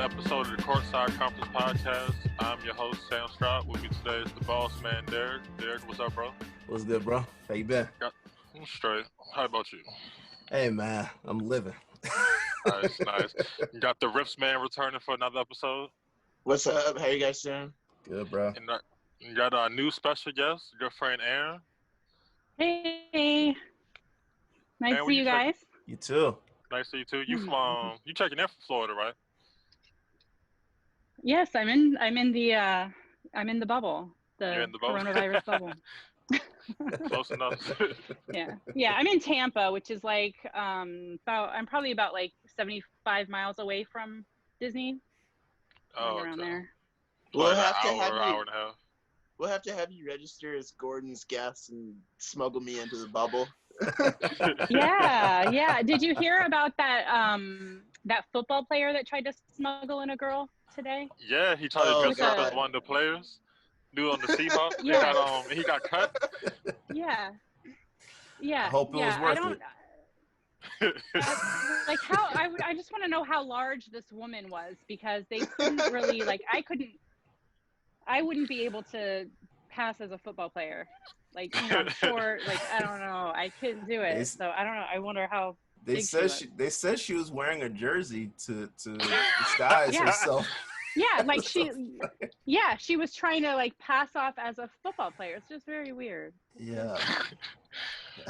episode of the Courtside Conference Podcast. I'm your host, Sam Stroud. With me today is the boss man, Derek. Derek, what's up, bro? What's good, bro? How you been? I'm straight. How about you? Hey, man, I'm living. Nice. You got the Rips man returning for another episode. What's up? How you guys doing? Good, bro. And you got our new special guest, your friend Erin. Hey. Nice to see you guys. You too. Nice to see you too. You from you checking in from Florida, right? Yes, I'm in the bubble. You're in the bubble? Coronavirus bubble. Close enough. Yeah. I'm in Tampa, which is like I'm probably about like 75 miles away from Disney. Around there. We'll have to have hour and a half. We'll have to have you register as Gordon's guest and smuggle me into the bubble. Yeah. Did you hear about that that football player that tried to smuggle in a girl today? Yeah, he tried to dress up as one of the players. Dude on the Seahawks. Yeah. He got cut. Yeah. I hope it was worth it. Like how I just want to know how large this woman was, because they couldn't really I wouldn't be able to pass as a football player. Like, I'm short, like I don't know, I couldn't do it. So I don't know. I wonder how they said she was wearing a jersey to disguise herself. Yeah, like she was trying to like pass off as a football player. It's just very weird. Yeah.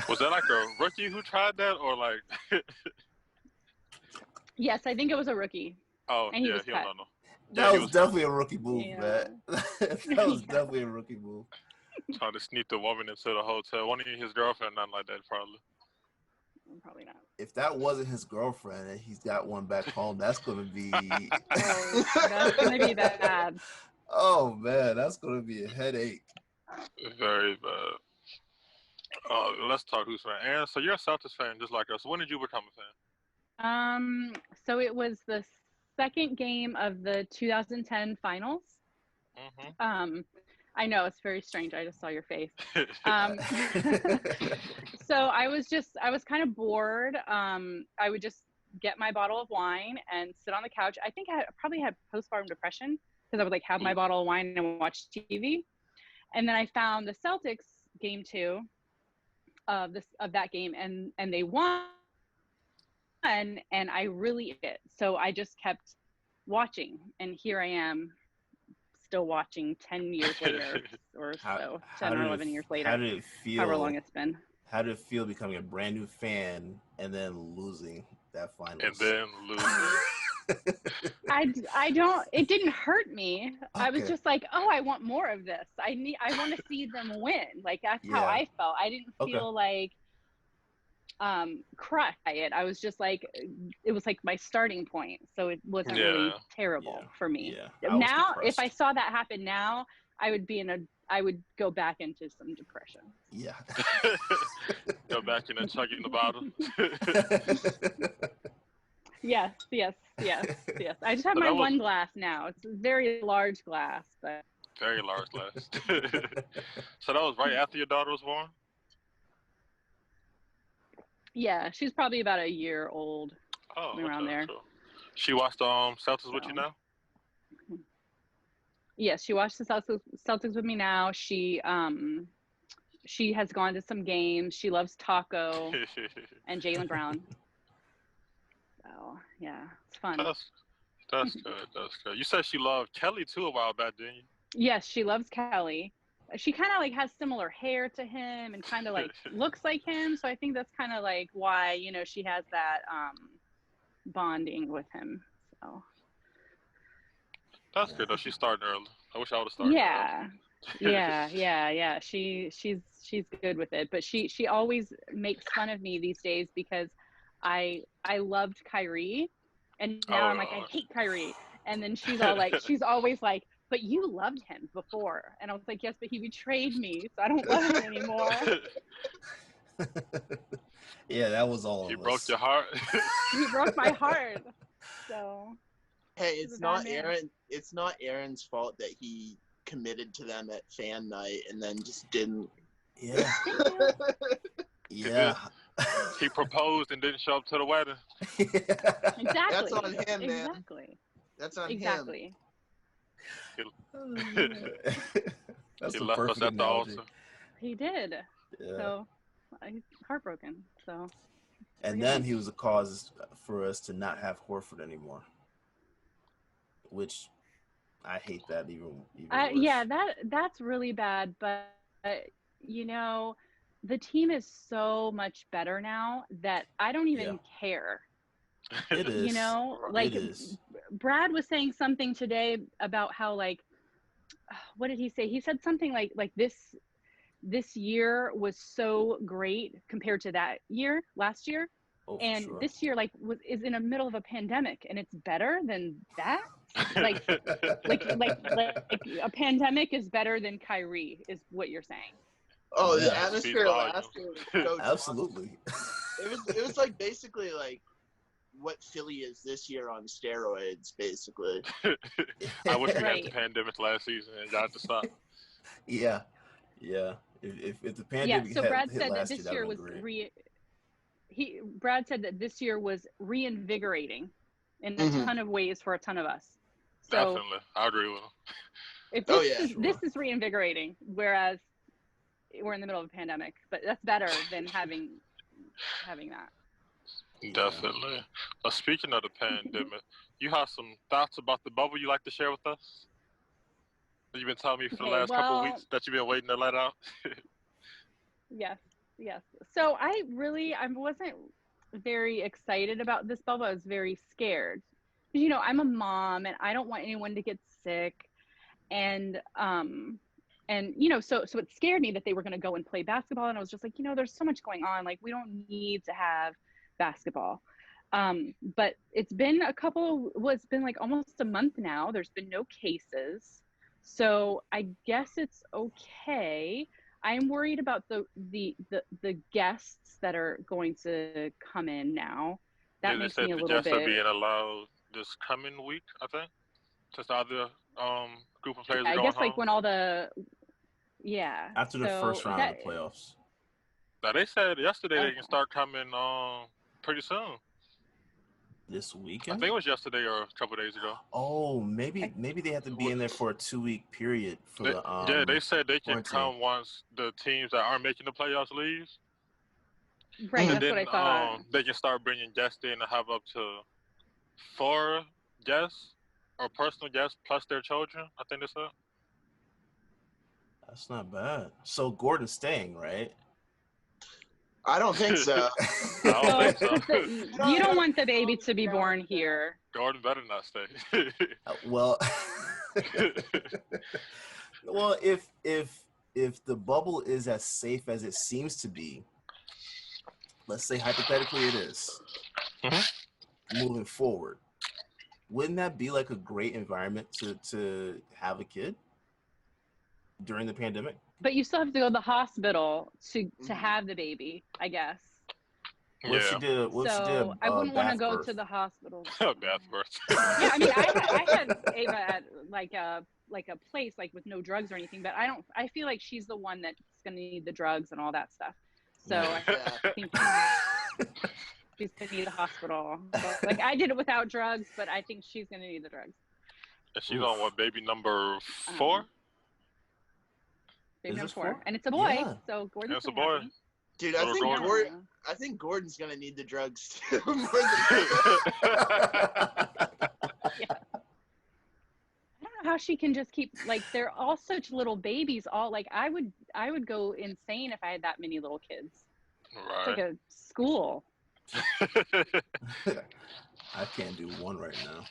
Was that like a rookie who tried that, or like? Yes, I think it was a rookie. Oh, and he yeah, was he cut. don't know. That was definitely a rookie move, Yeah. man. That was definitely a rookie move. Trying to sneak the woman into the hotel. Wasn't even his girlfriend, nothing like that, probably. Probably not. If that wasn't his girlfriend and he's got one back home, that's gonna be. That's gonna be bad. Oh man, that's gonna be a headache. Very bad. Let's talk who's fan. Erin, so you're a Celtics fan just like us. When did you become a fan? So it was the second game of the 2010 finals. Mm-hmm. I know, it's very strange. I just saw your face. So I was kind of bored. I would just get my bottle of wine and sit on the couch. I think I probably had postpartum depression because I would like have my bottle of wine and watch TV. And then I found the Celtics game 2 of that game, and they won. And I really did. So I just kept watching, and here I am, still watching 10 years later or so, 10 or 11 years later. How did it feel? However long it's been. How did it feel becoming a brand new fan and then losing that finals? And then losing. I don't, it didn't hurt me. Okay. I was just like, oh, I want more of this. I want to see them win. Like, that's how I felt. I didn't feel like crushed by it. I was just like, it was like my starting point. So it wasn't really terrible for me. Yeah, now, if I saw that happen now, I would go back into some depression. Yeah. Go back in and chugging the bottle. Yes. I just have my one glass now. It's a very large glass, but very large glass. So that was right after your daughter was born? Yeah, she's probably about a year old. Oh, around there. Cool. She watched Celtics with you now? Yes, she watched the Celtics with me now. She has gone to some games. She loves Taco and Jaylen Brown. So yeah, it's fun. That's good. That's good. You said she loved Kelly too a while back, didn't you? Yes, she loves Kelly. She kind of like has similar hair to him and kind of like looks like him. So I think that's kind of like why, she has that bonding with him. So that's good though. She's starting early. I wish I would have started. Yeah. She's good with it, but she always makes fun of me these days because I loved Kyrie, and now I'm like, I hate Kyrie, and then she's always like, but you loved him before, and I was like, yes, but he betrayed me, so I don't love him anymore. Yeah, that was all. He broke your heart. He broke my heart. So. Hey, it's not Erin. It's not Erin's fault that he committed to them at fan night and then just didn't. Yeah. Yeah. He proposed and didn't show up to the wedding. Exactly. That's on him, man. Exactly. That's on him. Exactly. That's He a left us perfect at the analogy. altar. He did. Yeah. So he's heartbroken. So. And Yeah. then he was a cause for us to not have Horford anymore, which I hate that even worse. Yeah, that's really bad. But you know, the team is so much better now that I don't even care. It is. You know, like it is. Brad was saying something today about how, like, what did he say? He said something like this year was so great compared to that year last year. Oh, And sure. this year, like, is in the middle of a pandemic, and it's better than that. Like a pandemic is better than Kyrie, is what you're saying. Oh, Yeah. the atmosphere last year was so absolutely. It was like basically like what Philly is this year on steroids, basically. I wish we had Right. the pandemic last season and got to stop. Yeah. If the pandemic so Brad hit said last that this year year was Brad said that this year was reinvigorating in a ton of ways for a ton of us. So Definitely, I agree with him. if this is reinvigorating, whereas we're in the middle of a pandemic, but that's better than having that. Definitely. Speaking of the pandemic, you have some thoughts about the bubble you like to share with us? You've been telling me for the last couple of weeks that you've been waiting to let out. Yes. So I wasn't very excited about this bubble. I was very scared. You know, I'm a mom and I don't want anyone to get sick. And you know, so it scared me that they were going to go and play basketball. And I was just like, you know, there's so much going on. Like, we don't need to have basketball. But it's been like almost a month now. There's been no cases. So I guess it's okay. I'm worried about the guests that are going to come in now. That makes me a little bit. The guests are being allowed this coming week, I think, since the other group of players are going I guess home. like when all the after the first round of the playoffs. Now they said yesterday they can start coming pretty soon. This weekend? I think it was yesterday or a couple of days ago. Oh, maybe they have to be in there for a 2-week period for yeah, they said they can come once the teams that aren't making the playoffs leave. Right, and that's then, what I thought. They can start bringing guests in and have up to 4 guests or personal guests plus their children. I think they said. That's not bad. So Gordon's staying, right? I don't think so. I don't think so. You don't want the baby to be born here. Gordon better not stay. Well, well, if the bubble is as safe as it seems to be, let's say hypothetically it is, moving forward, wouldn't that be like a great environment to have a kid during the pandemic? But you still have to go to the hospital to have the baby, I guess. What if she did? I wouldn't want to go to the hospital. Bath birth. Yeah, I mean, I had Ava at like a place like with no drugs or anything, but I feel like she's the one that's gonna need the drugs and all that stuff. So I think she's gonna need the hospital. So, like, I did it without drugs, but I think she's gonna need the drugs. She's on what, baby number 4? Baby number 4, and it's a boy. Yeah. So Gordon's it's a boy. Happy. Dude, I think Gordon's gonna need the drugs too. More than I don't know how she can just keep, like, they're all such little babies. All like I would go insane if I had that many little kids. Right. It's like a school. I can't do one right now.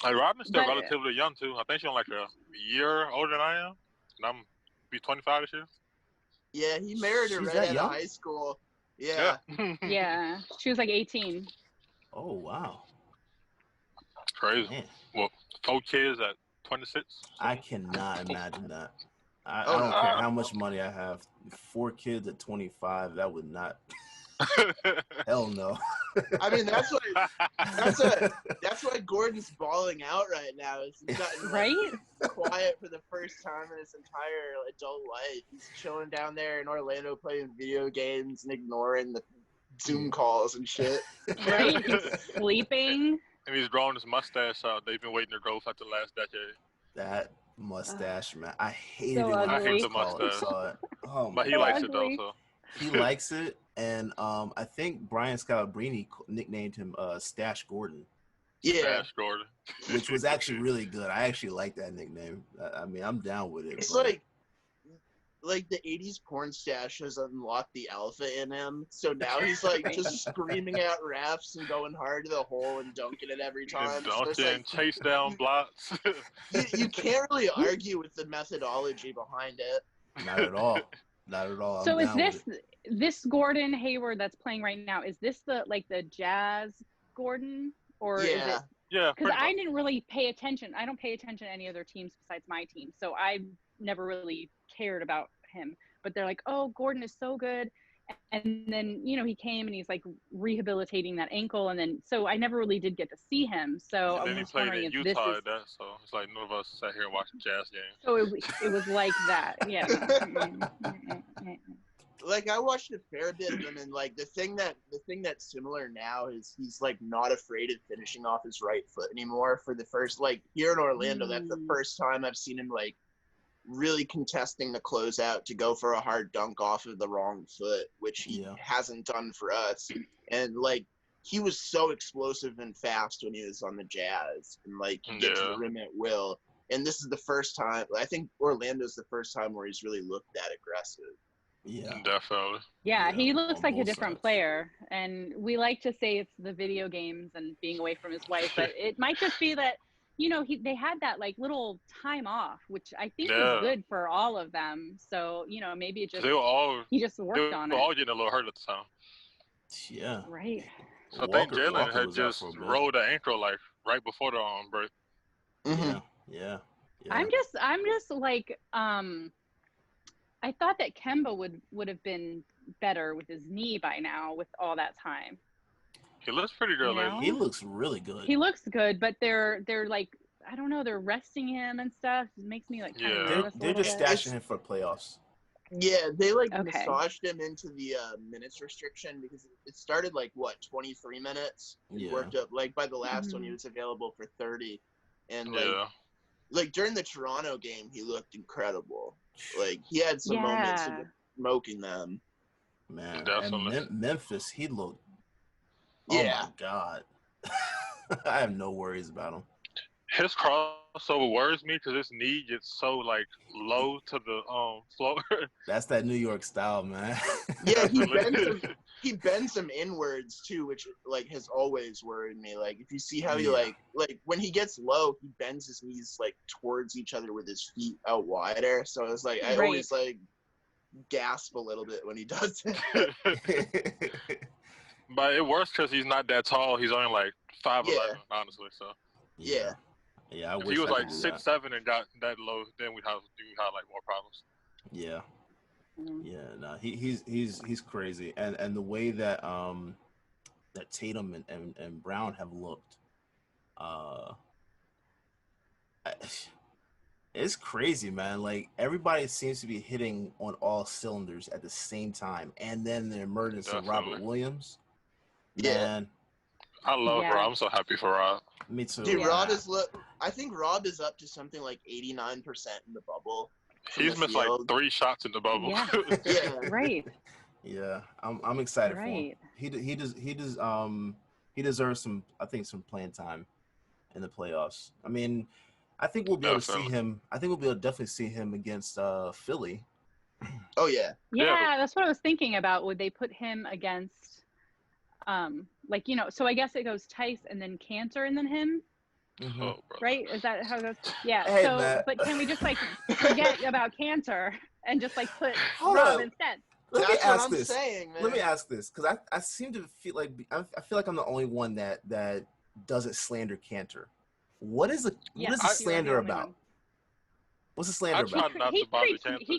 Robin's still relatively young too. I think she's like a year older than I am. And I'm be 25 this year. Yeah, he married her right out of high school. Yeah. Yeah, she was like 18. Oh wow. Crazy. Man. Well, 4 kids at 26. I cannot imagine that. I don't care how much money I have. 4 kids at 25, that would not. Hell no. I mean, that's why Gordon's balling out right now. He's gotten quiet for the first time in his entire adult life. He's chilling down there in Orlando playing video games and ignoring the Zoom calls and shit. Right? He's sleeping. And he's growing his mustache out. They've been waiting to grow for the last decade. That mustache, man. I hated So it when I I hate first the mustache. saw it. Oh, But he So likes ugly. it though, so. He likes it, and I think Brian Scalabrine nicknamed him Stash Gordon, Yeah. Stash Gordon. which was actually really good. I actually like that nickname. I mean, I'm down with it. It's but- like the 80s porn stash has unlocked the alpha in him. So now he's like just screaming at refs and going hard to the hole and dunking it every time. So it's Dunking, like, chase down blocks. you can't really argue with the methodology behind it. Not at all. Not at all. So I'm is down this with it. this Gordon Hayward that's playing right now? Is this the Jazz Gordon, or is Yeah. it? Yeah, Because pretty I much. didn't really pay attention. I don't pay attention to any other teams besides my team, so I never really cared about him. But they're like, oh, Gordon is so good. And then, he came and he's like rehabilitating that ankle. And then, so I never really did get to see him. So And I then he was played wondering in if Utah this at that, so it's like none of us sat here and watched the Jazz game. So it was like that. Yeah. Like I watched a fair bit of him, and like the thing that's similar now is he's like not afraid of finishing off his right foot anymore. For the first, like here in Orlando, that's the first time I've seen him like really contesting the closeout to go for a hard dunk off of the wrong foot, which he hasn't done for us. And like he was so explosive and fast when he was on the Jazz, and like he gets to the rim at will. And this is the first time, I think Orlando's the first time where he's really looked that aggressive. Yeah, Definitely. Yeah, he looks on like a both different sides. player. And we like to say it's the video games and being away from his wife, but it might just be that, they had that like little time off, which I think was good for all of them. So, maybe it just, he just worked on They were all it. getting a little hurt at the time. Yeah. Right. So I think Jalen Walker had was out just for a bit. rolled the ankle like right before the arm break. Yeah. I'm just like, I thought that Kemba would have been better with his knee by now with all that time. He looks pretty good lately. He looks really good. He looks good, but they're like, I don't know, they're resting him and stuff. It makes me like kind of nervous. They're just stashing him for playoffs. Yeah, they massaged him into the minutes restriction because it started like 23 minutes. It worked up like by the last one he was available for 30, and like during the Toronto game he looked incredible. Like he had some moments of smoking them. Man, definitely. And Memphis, he looked. Yeah. Oh my God, I have no worries about him. His crossover worries me because his knee gets so like low to the floor. That's that New York style, man. Yeah, he bends them inwards too, which like has always worried me. Like if you see how he like when he gets low, he bends his knees like towards each other with his feet out wider. So it's like I always like gasp a little bit when he does it. But it works because he's not that tall. He's only like 5'11", honestly. So yeah. Yeah, I if wish he was I like could do 6'7" and got that low, then we'd have like more problems. Yeah. Yeah, no, he's crazy, and the way that that Tatum and Brown have looked, it's crazy, man. Like everybody seems to be hitting on all cylinders at the same time, and then the emergence of Robert Williams. Man, I love Rob. I'm so happy for Rob. Me too. Dude, I think Rob is up to something like 89% in the bubble. He's missed like 3 shots in the bubble. Yeah, right. Yeah, I'm excited for him. He deserves some playing time in the playoffs. I mean, I think we'll be able to see him. I think we'll be able to definitely see him against Philly. Oh yeah. Yeah, that's what I was thinking about. Would they put him against so I guess it goes Tice and then Cantor and then him. Mm-hmm. Right? Is that how it goes? Yeah. Hey, so Matt. But can we just like forget about Cantor and just like put Hold Rob up. instead? Let me ask this. Saying, man. Let me ask this, because I seem to feel like I feel like I'm the only one that doesn't slander Cantor. What is the slander about? What's the slander about? He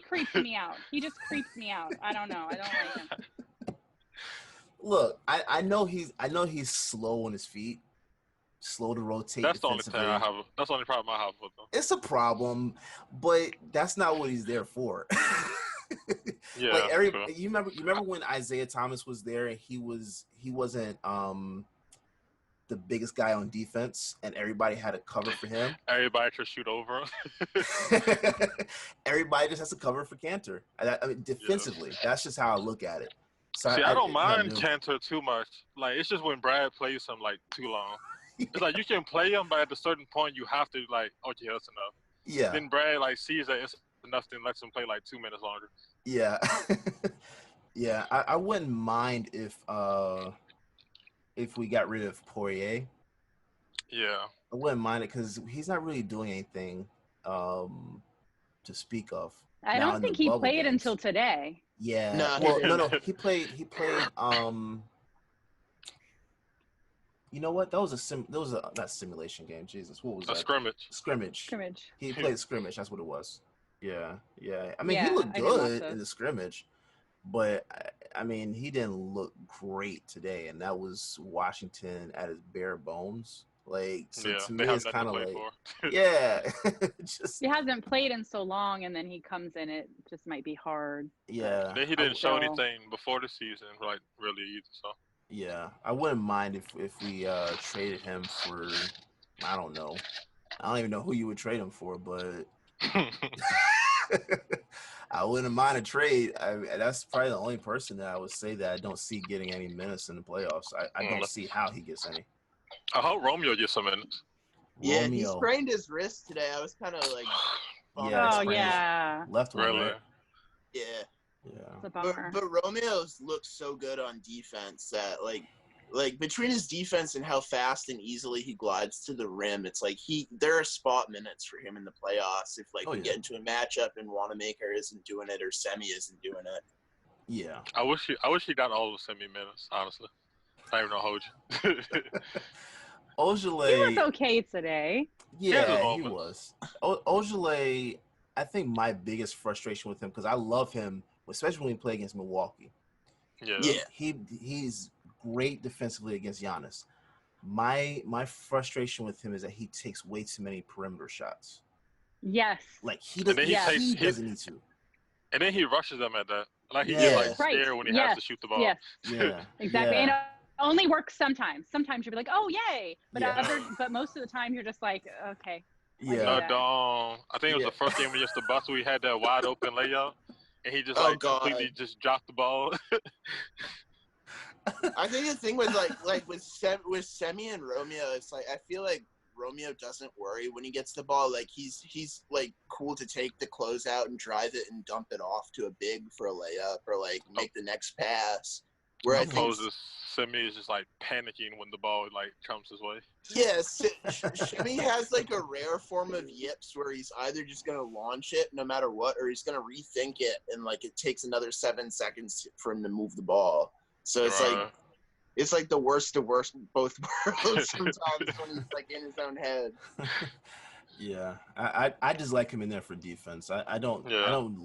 creeps me out. He just creeps me out. I don't know. I don't like him. Look, I know he's slow on his feet, slow to rotate. That's the only thing I have. That's the only problem I have with him. It's a problem, but that's not what he's there for. Yeah, like true. you remember when Isaiah Thomas was there and he wasn't the biggest guy on defense and everybody had to cover for him. Everybody just shoot over him. Everybody just has to cover for Cantor. I mean, defensively, that's just how I look at it. So See, I don't mind Cantor too much. Like, it's just when Brad plays him like too long. It's like you can play him, but at a certain point you have to like, okay, that's enough. Yeah. Then Brad like sees that it's enough, then lets him play like 2 minutes longer. Yeah. Yeah. I wouldn't mind if we got rid of Poirier. Yeah. I wouldn't mind it because he's not really doing anything to speak of. I don't think he played until today. Yeah. No, no. He played you know what? That was a not simulation game. Jesus, what was that? Scrimmage. He played scrimmage. That's what it was. Yeah. I mean, he looked good in the scrimmage, but I mean, he didn't look great today, and that was Washington at his bare bones. Like, so to me, it's kind of like, just he hasn't played in so long, and then he comes in. It just might be hard. Yeah. And then he didn't show anything before the season, like really either. So. Yeah, I wouldn't mind if we traded him for, I don't know. I don't even know who you would trade him for, but I wouldn't mind a trade. That's probably the only person that I would say that I don't see getting any minutes in the playoffs. I don't see how he gets any. I hope Romeo gets some minutes. Yeah, he sprained his wrist today. I was kind of like, left one, really? Right? Yeah. Yeah. But Romeo's looks so good on defense that like between his defense and how fast and easily he glides to the rim, it's like there are spot minutes for him in the playoffs if we get into a matchup and Wanamaker isn't doing it or Semi isn't doing it. Yeah. I wish he got all the Semi minutes, honestly. I don't even know hold you. Ojale, he was okay today. Yeah, he was. Ojale, I think my biggest frustration with him, because I love him, especially when he played against Milwaukee. Yeah. He's great defensively against Giannis. My frustration with him is that he takes way too many perimeter shots. Yes. Like he doesn't need to. And then he rushes them at that. Like he gets like scared when he has to shoot the ball. Yes. Yeah. Exactly. And it only works sometimes. Sometimes you'll be like, oh yay. But but most of the time you're just like, okay. Yeah. I think it was the first game against the Bucks where he had that wide open layup. And he just completely just dropped the ball. I think the thing with with Semi and Romeo, it's like I feel like Romeo doesn't worry when he gets the ball. Like he's like cool to take the closeout and drive it and dump it off to a big for a layup or like make the next pass. Where I think Semi is just like panicking when the ball like comes his way. Yes, Semi has like a rare form of yips where he's either just gonna launch it no matter what, or he's gonna rethink it and like it takes another 7 seconds for him to move the ball. So it's like the worst of both worlds sometimes when he's like in his own head. Yeah, I just like him in there for defense. I don't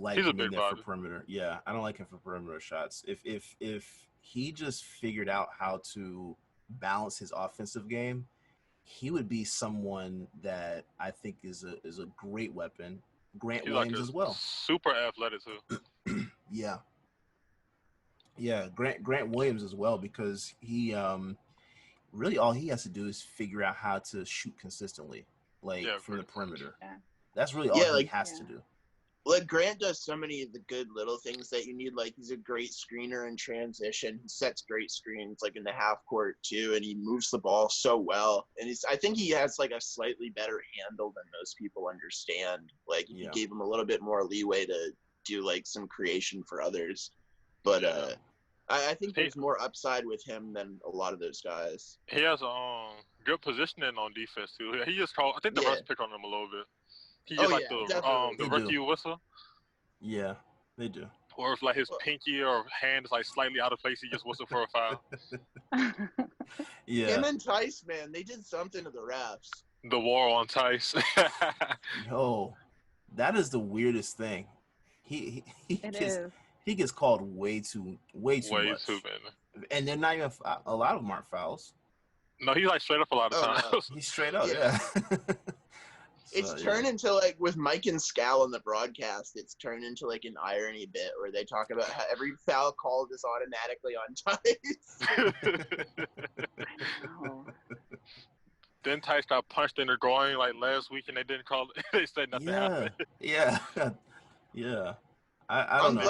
like him in there for perimeter. Yeah, I don't like him for perimeter shots. If he just figured out how to balance his offensive game, he would be someone that I think is a great weapon. Grant Williams as well. Super athletic too. Yeah, Grant Williams as well, because he really all he has to do is figure out how to shoot consistently, from the perimeter. Yeah. That's really all he has to do. Like Grant does so many of the good little things that you need. Like he's a great screener in transition. He sets great screens like in the half court too, and he moves the ball so well. And I think he has like a slightly better handle than most people understand. Like if you gave him a little bit more leeway to do like some creation for others. But I think there's more upside with him than a lot of those guys. He has good positioning on defense too. He just called. I think the refs pick on him a little bit. He just the rookie whistle. Yeah, they do. Or if like his pinky or hand is like slightly out of place, he just whistle for a foul. Yeah. Him and Tice, man, they did something to the refs. The war on Tice. Yo, that is the weirdest thing. He gets called way too much. And they're not even a lot of them aren't fouls. No, he's like straight up a lot of times. No. He's straight up, yeah. It's turned into like with Mike and Scal on the broadcast. It's turned into like an irony bit where they talk about how every foul called is automatically on Tice. Oh. Then Tice got punched in the groin like last week, and they didn't call it. They said nothing happened. Yeah. I don't know.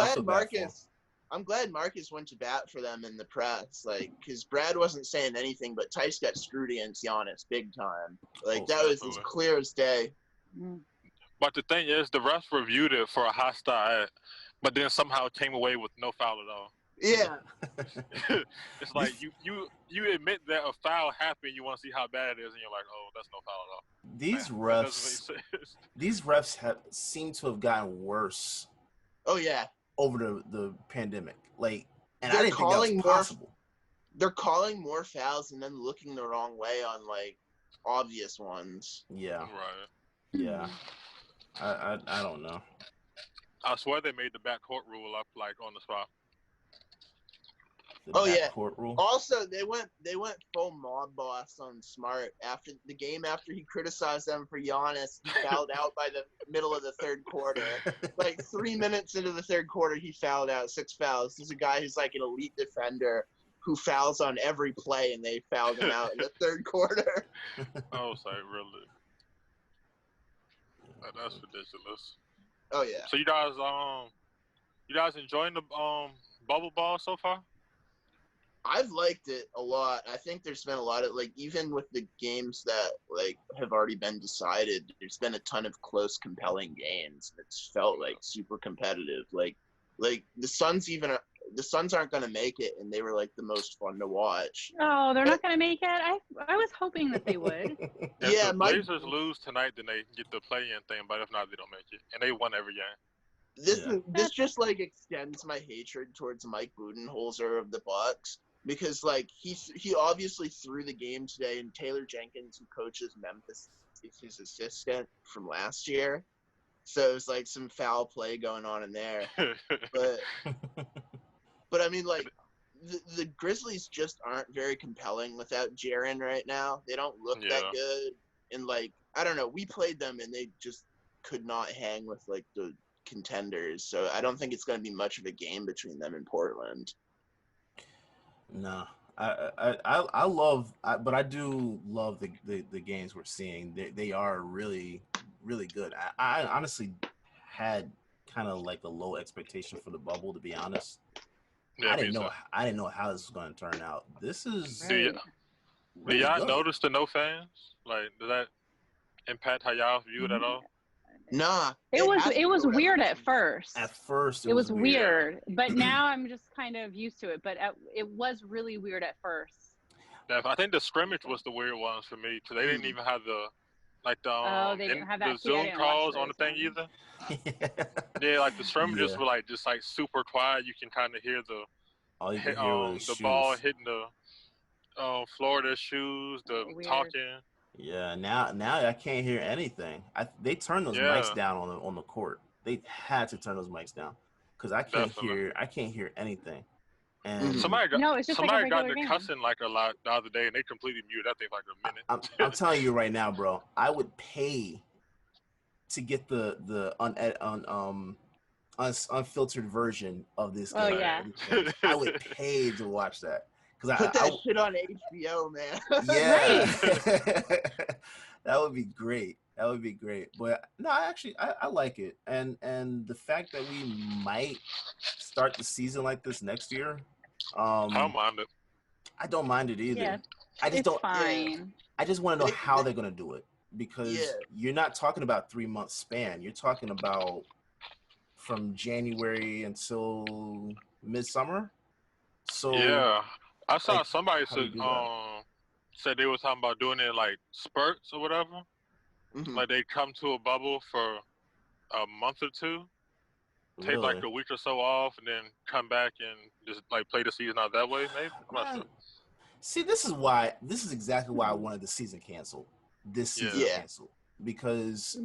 I'm glad Marcus went to bat for them in the press, like, because Brad wasn't saying anything, but Tice got screwed against Giannis big time. Like, that was as clear as day. But the thing is, the refs reviewed it for a hostile act, but then somehow came away with no foul at all. Yeah. It's like you admit that a foul happened, you want to see how bad it is, and you're like, oh, that's no foul at all. These refs seem to have gotten worse. Oh yeah. Over the pandemic, like, and I didn't think that was possible. They're calling more fouls and then looking the wrong way on like obvious ones. Yeah. Right. Yeah. I don't know. I swear they made the backcourt rule up like on the spot. Backcourt rule. Also, they went full mob boss on Smart after the game. After he criticized them for Giannis, he fouled out by the middle of the third quarter. Like 3 minutes into the third quarter, he fouled out 6 fouls. This is a guy who's like an elite defender who fouls on every play, and they fouled him out in the third quarter. I was like, really? That's ridiculous. Oh yeah. So you guys enjoying the bubble ball so far? I've liked it a lot. I think there's been a lot of, like, even with the games that, like, have already been decided, there's been a ton of close, compelling games. It's felt, like, super competitive. Like the Suns aren't going to make it, and they were, like, the most fun to watch. Oh, they're not going to make it? I was hoping that they would. If the Blazers lose tonight, then they get the play-in thing, but if not, they don't make it. And they won every game. This just, like, extends my hatred towards Mike Budenholzer of the Bucks. Because, like, he obviously threw the game today, and Taylor Jenkins, who coaches Memphis, is his assistant from last year. So it's like some foul play going on in there. But I mean, like, the Grizzlies just aren't very compelling without Jaren right now. They don't look that good. And, like, I don't know. We played them, and they just could not hang with, like, the contenders. So I don't think it's going to be much of a game between them and Portland. No, but I do love the games we're seeing. They are really, really good. I honestly had kind of like a low expectation for the bubble, to be honest. Yeah, I didn't know how this was going to turn out. This is do y'all notice the no fans? Like, does that impact how y'all view it at all? Nah. It was weird at first. At first, it was weird, but now I'm just kind of used to it. But it was really weird at first. Yeah, I think the scrimmage was the weird ones for me because they didn't even have the they didn't have that the Zoom calls on the thing either. Yeah, like the scrimmages were like just like super quiet. You can kind of hear the ball hitting the floor of their shoes, the talking. Yeah, now I can't hear anything. They turned those mics down on the court. They had to turn those mics down because I can't hear anything. And somebody got the game. cussing like a lot the other day, and they completely muted that thing like a minute. I'm telling you right now, bro. I would pay to get the unfiltered version of this game. Oh yeah, I would pay to watch that. Put that shit on HBO, man. Yeah. That would be great. But no, I like it. And the fact that we might start the season like this next year. I don't mind it. I don't mind it either. Yeah, it's fine. I just want to know how they're gonna do it. Because you're not talking about 3 month span. You're talking about from January until midsummer. So yeah. I saw somebody said they were talking about doing it like spurts or whatever. Mm-hmm. Like they come to a bubble for a month or two, take like a week or so off, and then come back and just like play the season out that way. Maybe I'm not sure. See, this is exactly why I wanted the season canceled. This season canceled because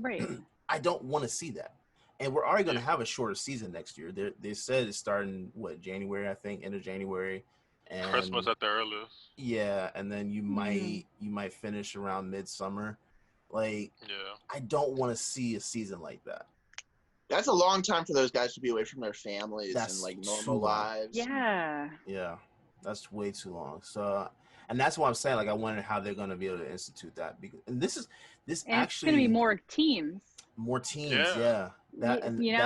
I don't want to see that. And we're already going to have a shorter season next year. They said it's starting January, I think, end of January. And Christmas at the earliest. Yeah, and then you might finish around midsummer. Like, Yeah. I don't want to see a season like that. That's a long time for those guys to be away from their families That's and like too normal long. lives. Yeah, that's way too long. So, and that's why I'm saying, like, I wonder how they're going to be able to institute that. Because, and this And actually it's going to be more teams. More teams, Yeah.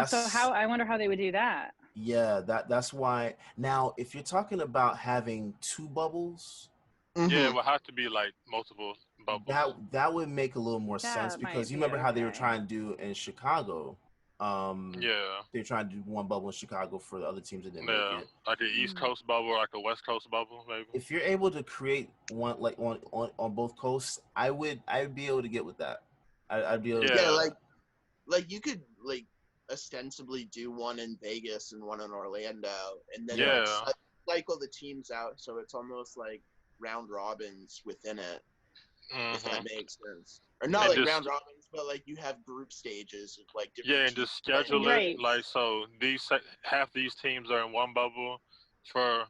So I wonder how they would do that. Yeah, that's why. Now, if you're talking about having 2 bubbles, yeah, it would have to be like multiple bubbles. That would make a little more sense, because you remember how they were trying to do in Chicago. They're trying to do 1 bubble in Chicago for the other teams that didn't make it. Like an East Coast bubble, or like a West Coast bubble, maybe. If you're able to create one like on both coasts, I'd be able to get with that. I'd be able to like you could like ostensibly do one in Vegas and one in Orlando, and then cycle the teams out, so it's almost like round robins within it, if that makes sense. Or not like round robins, but like you have group stages of like different and just schedule it like so. Half these teams are in one bubble for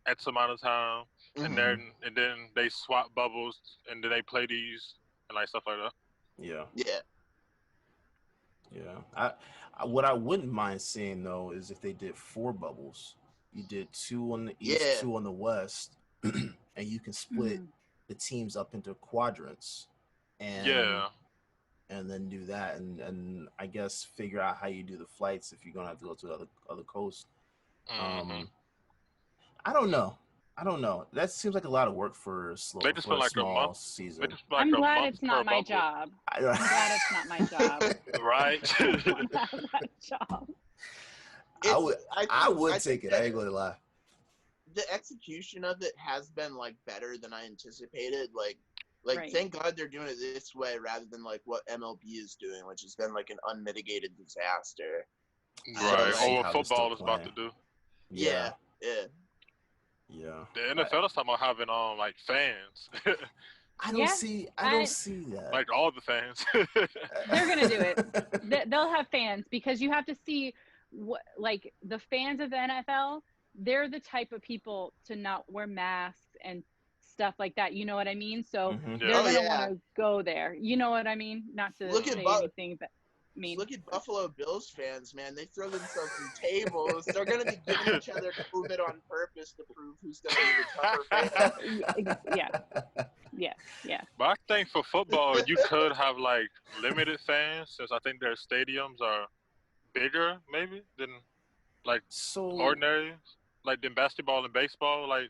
X amount of time, and then they swap bubbles, and then they play these and like stuff like that. Yeah. What I wouldn't mind seeing though is if they did 4 bubbles. You did 2 on the East, 2 on the West, and you can split the teams up into quadrants, and then do that, and I guess figure out how you do the flights if you're gonna have to go to other coasts. I don't know. That seems like a lot of work for a small season. I'm glad it's not my job. I'm glad it's not my job. Right? Not my job. I would take it. I ain't gonna lie. The execution of it has been like better than I anticipated. Like thank God they're doing it this way rather than like what MLB is doing, which has been like an unmitigated disaster. Right. Or what football is about to do. Yeah. The NFL is talking about having like fans. I don't see that. Like all the fans. They're gonna do it. They'll have fans, because you have to see what, like, the fans of the NFL. They're the type of people to not wear masks and stuff like that. You know what I mean? So they're gonna want to go there. You know what I mean? Not to say anything, but look at Buffalo Bills fans, man. They throw themselves in tables. They're going to be giving each other COVID on purpose to prove who's going to be the tougher fan. Yeah. But I think for football, you could have like limited fans, since I think their stadiums are bigger, maybe, than like ordinary, like than basketball and baseball, like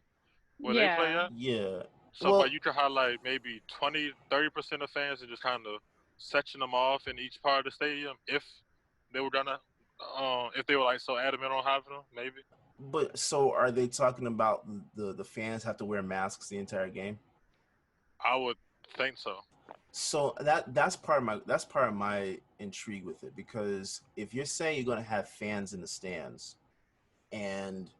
where they play at. Yeah. So, but you could have like maybe 20-30% of fans and just kind of section them off in each part of the stadium if they were gonna, if they were like so adamant on having them, maybe. But so are they talking about the fans have to wear masks the entire game? I would think so. So that's part of my intrigue with it, because if you're saying you're gonna have fans in the stands, and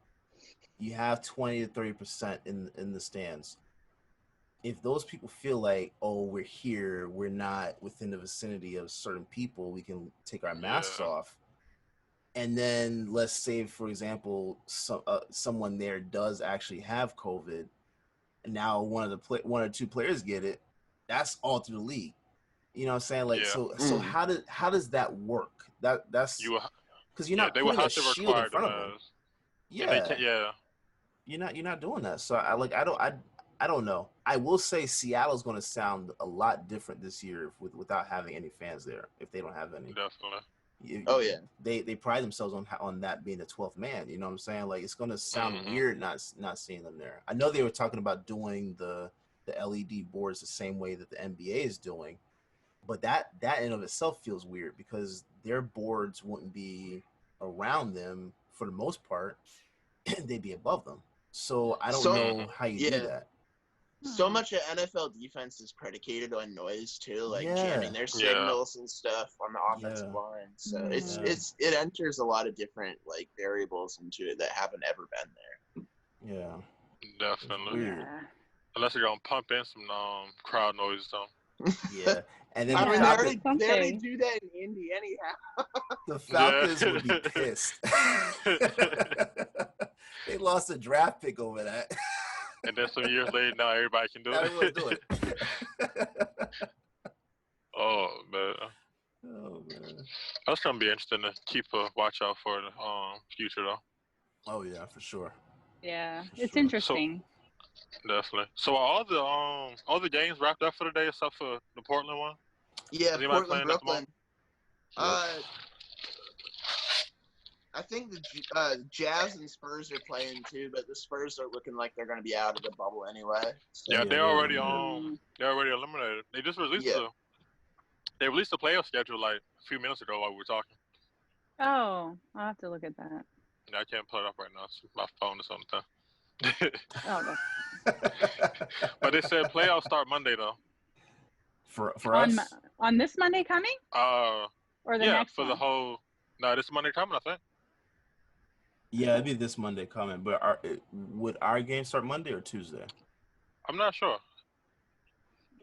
you have 20 to 30% in the stands, if those people feel like, oh, we're here, we're not within the vicinity of certain people, we can take our masks off. And then let's say, for example, someone there does actually have COVID, and now one or two players get it. That's all through the league. You know what I'm saying? Like, so how does that work? That's because you're not putting a shield in front of them. You're not doing that. So I don't know. I will say Seattle's going to sound a lot different this year without having any fans there, if they don't have any. Definitely. They pride themselves on that being the 12th man. You know what I'm saying? Like, it's going to sound weird not seeing them there. I know they were talking about doing the LED boards the same way that the NBA is doing, but that in of itself feels weird, because their boards wouldn't be around them for the most part. They'd be above them. So I don't know how you do that. So much of NFL defense is predicated on noise too, like jamming their signals and stuff on the offensive line. So it enters a lot of different like variables into it that haven't ever been there. Yeah, definitely. Weird. Unless you're gonna pump in some crowd noise, though. Yeah, and then they already do that in Indy anyhow. The Falcons would be pissed. They lost a draft pick over that. And then some years later, now everybody can do it. Everyone's doing it. Oh man. Oh man. That's gonna be interesting to keep a watch out for the future though. Oh yeah, for sure. Yeah, For it's sure. interesting. Definitely. So are all the games wrapped up for the day except for the Portland one? Yeah, Portland, Brooklyn. Yep. I think the Jazz and Spurs are playing too, but the Spurs are looking like they're going to be out of the bubble anyway. So. Yeah, they're already eliminated. They just released they released the playoff schedule like a few minutes ago while we were talking. Oh, I'll have to look at that. Yeah, I can't pull it up right now. So my phone is on the time. But they said playoffs start Monday though. For us? On this Monday coming? Or the next for one? the whole. No, this Monday coming, I think. Yeah, it'd be this Monday coming. But would our game start Monday or Tuesday? I'm not sure.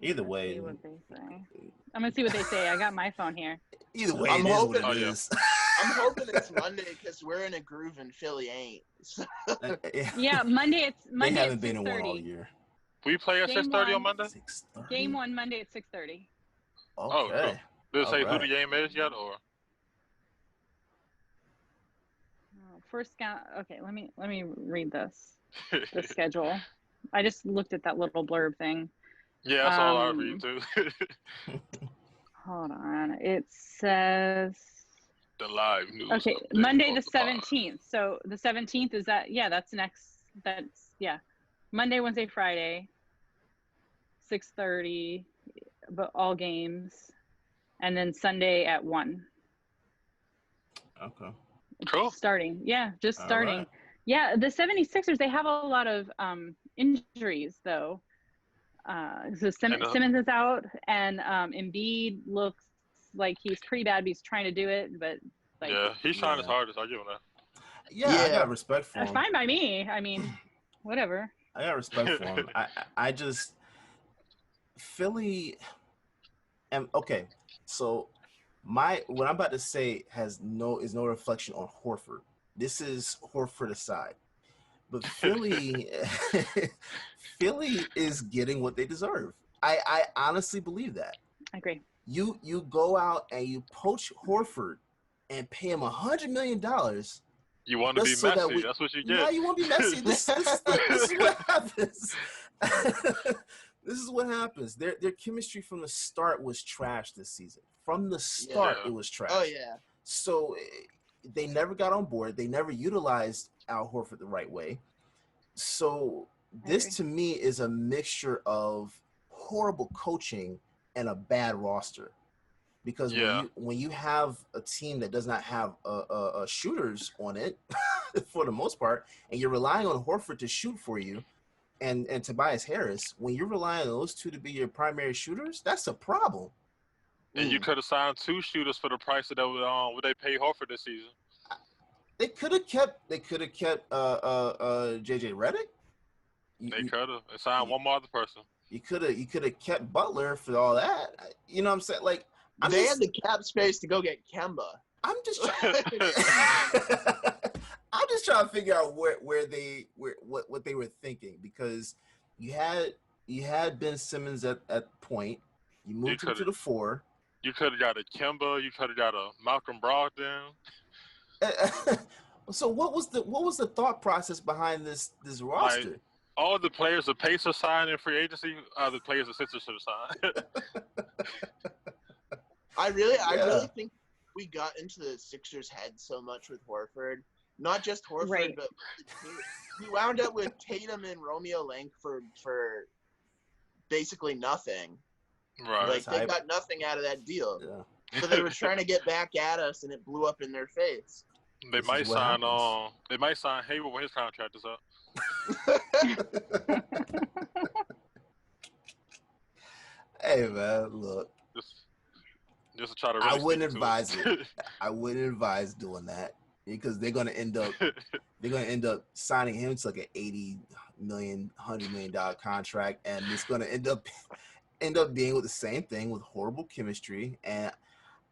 Either way. See what they say. I'm gonna see what they say. I got my phone here. Either way, it is what it is. I'm hoping it's Monday because we're in a groove and Philly ain't. So. Yeah, Monday. It's Monday. They haven't been in one all year. We play at 6:30 on Monday. 6:30? Game 1 Monday at 6:30. Okay. Oh, cool. Did it say who the game is yet, or? First count. Okay, let me read this. The schedule. I just looked at that little blurb thing. Yeah, that's all I read too. Hold on. It says the live news. Okay, Monday the 17th. So the 17th is that? Yeah, that's next. Monday, Wednesday, Friday, 6:30, but all games, and then Sunday at 1. Okay. Cool. Starting. Yeah, just starting. Right. Yeah, the 76ers, they have a lot of injuries though. So Simmons is out, and Embiid looks like he's pretty bad, but he's trying to do it. But he's trying his hardest. I'll give him that. Yeah, I got respect for him. Fine by me. I mean, whatever. I got respect for him. I just Philly. And okay, so what I'm about to say is no reflection on Horford. This is Horford aside. But Philly is getting what they deserve. I honestly believe that. I agree. You go out and you poach Horford and pay him $100 million. You want to be messy. That's what you get. No, you want to be messy. This is what happens. This is what happens. Their chemistry from the start was trash this season. From the start, it was trash. Oh, yeah. So they never got on board. They never utilized Al Horford the right way. So this to me is a mixture of horrible coaching and a bad roster. Because when you have a team that does not have shooters on it for the most part, and you're relying on Horford to shoot for you, and Tobias Harris, when you're relying on those two to be your primary shooters, that's a problem. And you could have signed 2 shooters for the price of what they pay Horford this season. They could have kept JJ Redick. They could have signed one more other person. You could have kept Butler for all that. You know what I'm saying? Like they had the cap space to go get Kemba. I'm just trying to figure out what they were thinking, because you had Ben Simmons at point. You moved him to the 4. You could have got a Kemba. You could have got a Malcolm Brogdon. So what was the thought process behind this roster? Like, all the players the Pacers signed in free agency are the players the Sixers should have signed. I really think we got into the Sixers' head so much with Horford. Not just Horford, but we wound up with Tatum and Romeo Langford for basically nothing. Right. Like, they got nothing out of that deal. Yeah. So they were trying to get back at us, and it blew up in their face. They might sign Hayward when his contract is up. Hey man, look. Just to try to. I wouldn't advise it. I wouldn't advise doing that, because they're gonna end up signing him to like an $80 million, $100 million contract, and it's gonna end up being with the same thing, with horrible chemistry. And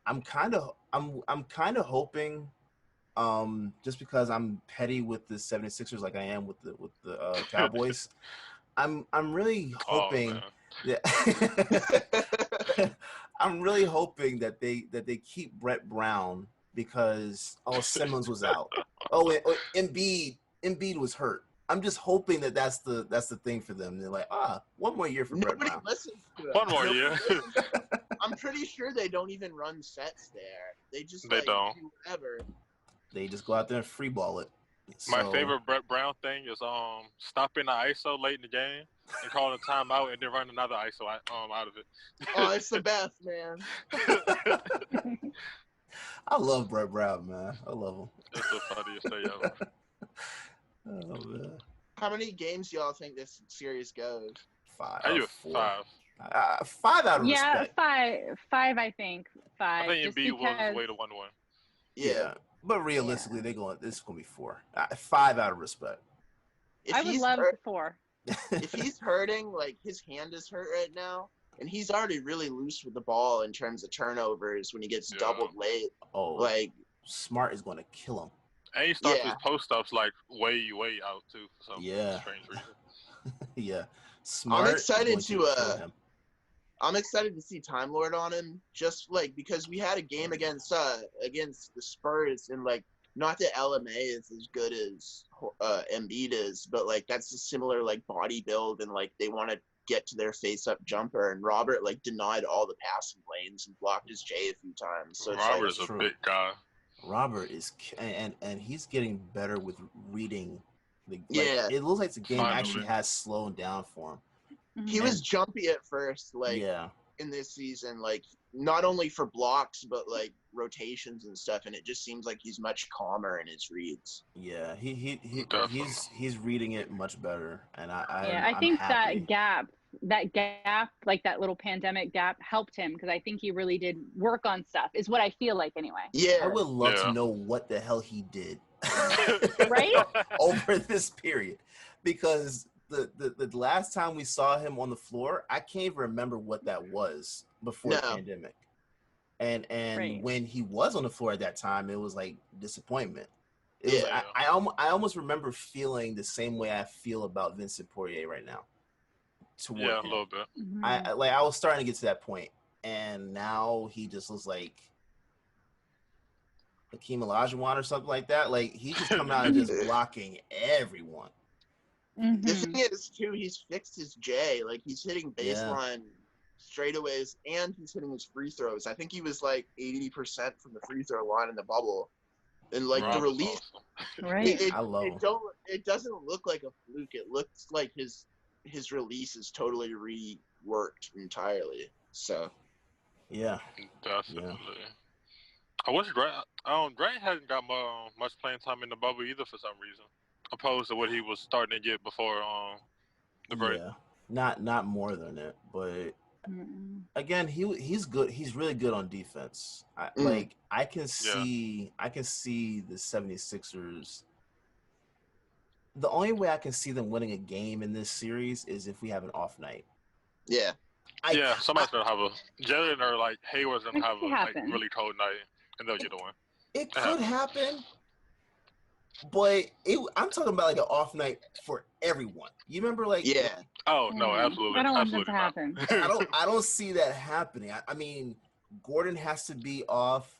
I'm kind of hoping, just because I'm petty with the 76ers like I am with the Cowboys, I'm really hoping Yeah. I'm really hoping that they keep Brett Brown because Simmons was out. Embiid was hurt. I'm just hoping that that's the thing for them. They're like, one more year for Brett Brown. Nobody listens to it. One more year. I'm pretty sure they don't even run sets there. They just don't do whatever. They just go out there and free ball it. My favorite Brett Brown thing is stopping the ISO late in the game and calling a timeout and then running another ISO out of it. Oh, it's the best, man. I love Brett Brown, man. I love him. It's the funniest thing ever. Oh man. How many games do y'all think this series goes? 5. I do 5. 5 out of respect. Yeah, 5. I think 5. I think Embiid was his way to 1-1. Yeah, but realistically, this is gonna be 4. 5 out of respect. I would love 4. If he's hurting, like his hand is hurt right now, and he's already really loose with the ball in terms of turnovers when he gets doubled late. Oh, like Smart is gonna kill him. And he starts his post-ups like way out too for some strange reason. Yeah, Smart. I'm excited to see Time Lord on him, just like because we had a game against the Spurs, and like not that LMA is as good as Embiid is, but like that's a similar like body build, and like they want to get to their face-up jumper, and Robert like denied all the passing lanes and blocked his J a few times. So Robert is a big guy. Robert is, and he's getting better with reading. It looks like the game actually has slowed down for him. He was jumpy at first, in this season, like not only for blocks but like rotations and stuff, and it just seems like he's much calmer in his reads. Yeah, he's reading it much better, and I think that gap, like that little pandemic gap, helped him because I think he really did work on stuff. Is what I feel like anyway. Yeah, I would love to know what the hell he did, right, over this period, because. The last time we saw him on the floor, I can't even remember what that was before the pandemic. And when he was on the floor at that time, it was like disappointment. I almost remember feeling the same way I feel about Vincent Poirier right now. A little bit. Mm-hmm. I was starting to get to that point, and now he just looks like Hakeem Olajuwon or something like that. Like he's just coming out and just blocking everyone. Mm-hmm. The thing is, too, he's fixed his J. Like, he's hitting baseline straightaways, and he's hitting his free throws. I think he was, like, 80% from the free throw line in the bubble. And, like, the release... Right. I love him. It doesn't look like a fluke. It looks like his release is totally reworked entirely. So... Yeah. Definitely. I wish Grant hasn't got much playing time in the bubble either for some reason. Opposed to what he was starting to get before the break. Yeah, not more than it, but again, he's good. He's really good on defense. I can see the 76ers. The only way I can see them winning a game in this series is if we have an off night. Yeah. Somebody's gonna have Jalen or like Hayward's gonna have a really cold night, and they'll get a win. It could happen. But I'm talking about like an off night for everyone. You remember, like Oh no, absolutely. I don't want that to happen. I don't see that happening. I mean, Gordon has to be off,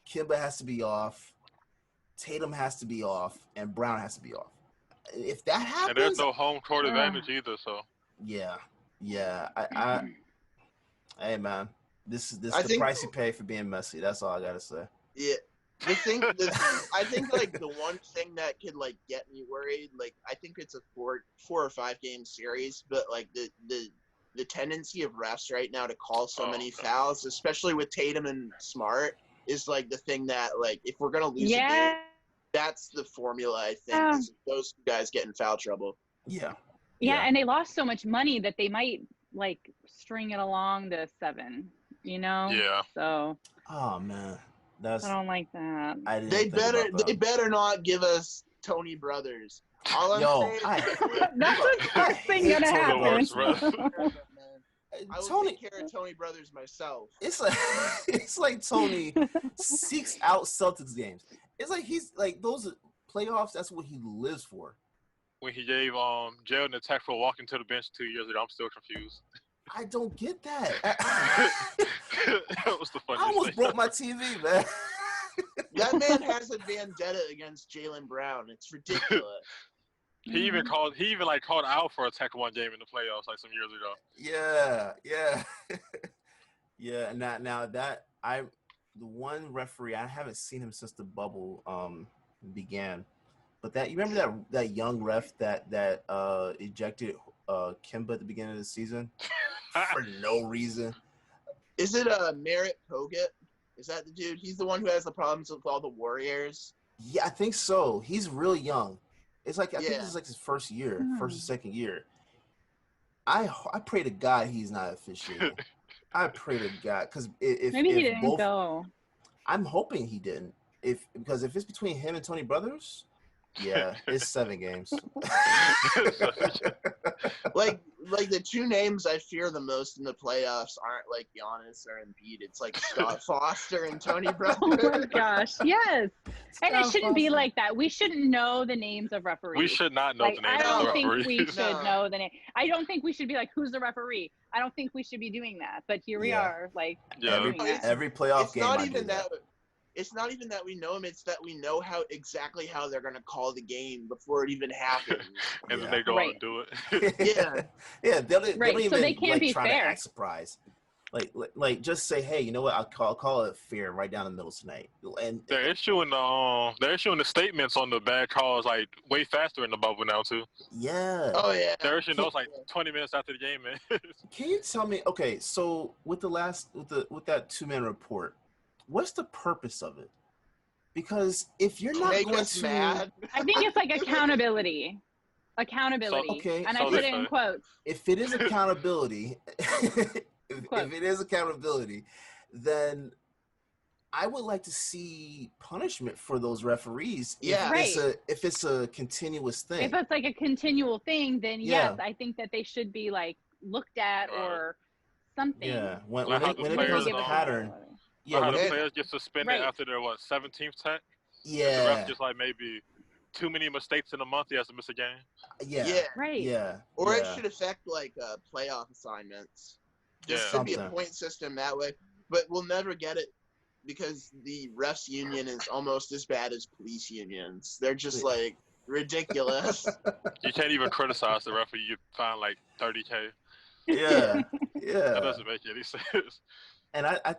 Kimba has to be off, Tatum has to be off, and Brown has to be off. If that happens, and there's no home court advantage either. So yeah. Hey man, this is the price you pay for being messy. That's all I gotta say. Yeah. I think like the one thing that could like get me worried, like I think it's a 4 or 5 game series, but like the tendency of refs right now to call so many fouls, especially with Tatum and Smart, is like the thing that like if we're gonna lose a game, that's the formula I think. Is those guys get in foul trouble. Yeah, and they lost so much money that they might like string it along to 7. You know? Yeah. So. Oh man. I don't like that. They better not give us Tony Brothers. All I'm saying that's the first thing gonna happen. I will take care of Tony Brothers myself. It's like Tony seeks out Celtics games. It's like he's like those playoffs. That's what he lives for. When he gave Jalen the tech for walking to the bench 2 years ago, I'm still confused. I don't get that. That was the funniest I almost thing. broke my TV, man. That man has a vendetta against Jaylen Brown. It's ridiculous. He even called out for a Tech 1 game in the playoffs like some years ago. Yeah. Yeah. Now that the one referee, I haven't seen him since the bubble began. But you remember that young ref that ejected Kimba at the beginning of the season for no reason? Is it Merritt Kogut? Is that the dude? He's the one who has the problems with all the Warriors. Yeah, I think so. He's really young. It's like I think this is like his first or second year. I pray to God he's not officiating. I pray to God because if maybe he didn't go. I'm hoping he didn't. Because if it's between him and Tony Brothers, yeah, it's 7 games. like the two names I fear the most in the playoffs aren't like Giannis or Embiid. It's like Scott Foster and Tony Brothers. Oh my gosh, yes. And it shouldn't be like that. We shouldn't know the names of referees. We should not know the names of the referees. I don't think we should know the name. I don't think we should be like, who's the referee? I don't think we should be doing that. But here we are, like every playoff game. Not even that. It's not even that we know them; it's that we know exactly how they're gonna call the game before it even happens. And then they go out and do it. Yeah. They don't even so they can't be try fair. to act surprised. Like just say, hey, you know what? I'll call it fair right down the middle tonight. And they're issuing the statements on the bad calls like way faster in the bubble now too. Yeah. Oh yeah. They're issuing those like 20 minutes after the game, man. Can you tell me? Okay, so with that 2-man report, what's the purpose of it? Because if you're not make going us to, mad. I think it's like accountability. And I put it in quotes. If it is accountability, if it is accountability, then I would like to see punishment for those referees. Yeah, if it's a continuous thing. If it's like a continual thing, then yes, I think that they should be like looked at or something. Yeah, when it becomes a pattern. Yeah, how the players get suspended after their 17th tech? Yeah, the ref just like maybe too many mistakes in a month, he has to miss a game. Yeah, or it should affect like playoff assignments. There should be a point system that way, but we'll never get it because the refs union is almost as bad as police unions. They're just like ridiculous. You can't even criticize the referee. You find like $30K. Yeah. That doesn't make any sense. And I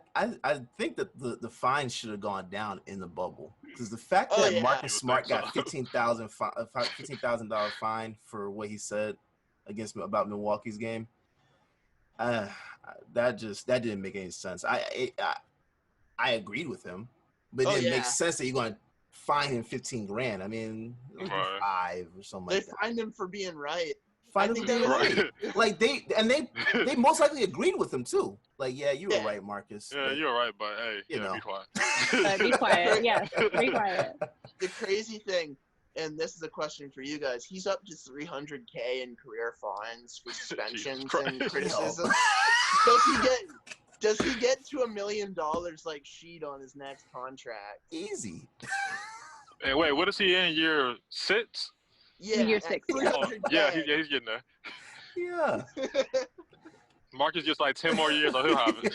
think that the fine should have gone down in the bubble because the fact that Marcus Smart got $15,000 fine for what he said about Milwaukee's game, that didn't make any sense. I agreed with him, but it didn't make sense that you're going to fine him $15,000. I mean, it was 5 or something like that. They fined him for being right. Find him being right. Like they most likely agreed with him too. Like, yeah, you were right, Marcus. Yeah, you were right, but hey, be quiet. Be quiet. Yes, be quiet. The crazy thing, and this is a question for you guys, he's up to $300K in career fines for suspensions and criticism. Does he get to $1 million like Sheed on his next contract? Easy. Hey, wait, what is he in year 6? Yeah, year 6. Yeah, he's getting there. Yeah. Marcus gets like 10 more years, or he'll have it.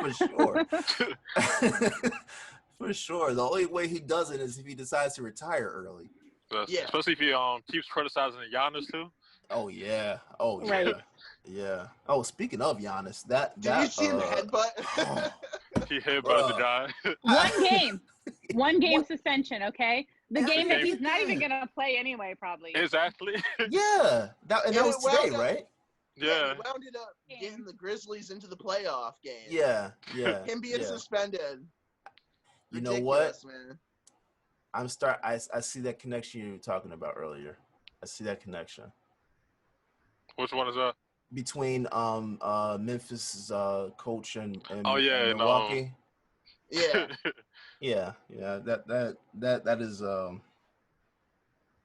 For sure. For sure. The only way he does it is if he decides to retire early. Especially if he keeps criticizing Giannis too. Oh yeah. Oh yeah. Right. Yeah. Oh, speaking of Giannis, did you see him headbutt? He headbutted the guy. One game suspension. Okay. The game that he's not even gonna play anyway, probably. Exactly. Yeah. That was today, right? Yeah. He wound it up getting the Grizzlies into the playoff game. Yeah. Him being suspended. You know what? Man. I see that connection you were talking about earlier. I see that connection. Which one is that? Between Memphis' coach and Milwaukee. Yeah.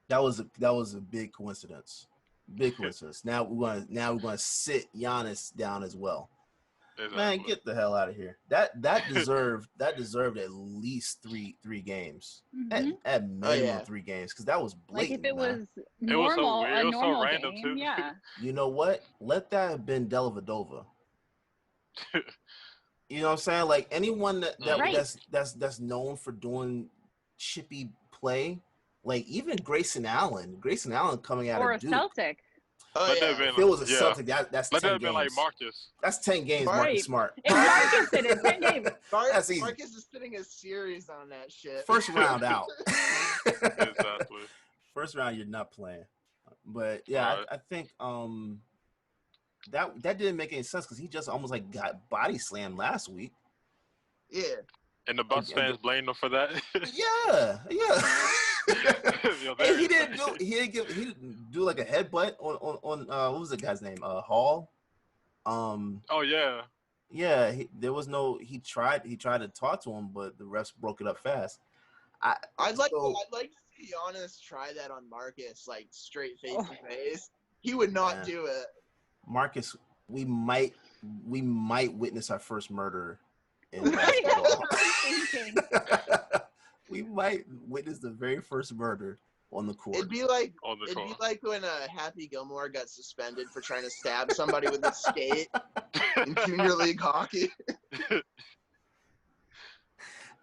That was a big coincidence. Big coincidence. Now we're gonna sit Giannis down as well. Exactly. Man, get the hell out of here. That deserved at least three games. At minimum 3 games, because that was blatant. Like if it was It was so normal, weird. a It was so normal random, game, too. yeah. You know what? Let that have been Dellavedova. You know what I'm saying? Like anyone that's known for doing chippy play, like even Grayson Allen coming out or of Duke. Or a Celtic. Oh, yeah. If it was a Celtic, that's 10 games. Let that have been like Marcus. That's 10 games, Marcus Smart. If Marcus did it, 10 games. That's easy. Marcus is sitting a series on that shit. First round out. Exactly. First round, you're not playing. But yeah, right. I think that didn't make any sense because he just almost like got body slammed last week. Yeah. And the Bucks fans blamed him for that. Yeah. And he didn't do like a headbutt on what was the guy's name? Hall. Oh yeah. Yeah, he tried to talk to him, but the refs broke it up fast. I'd like to see Giannis try that on Marcus, like straight face to face. He would not do it. Marcus, we might witness our first murder in basketball. We might witness the very first murder on the court. It'd be like when Happy Gilmore got suspended for trying to stab somebody with a skate in junior league hockey.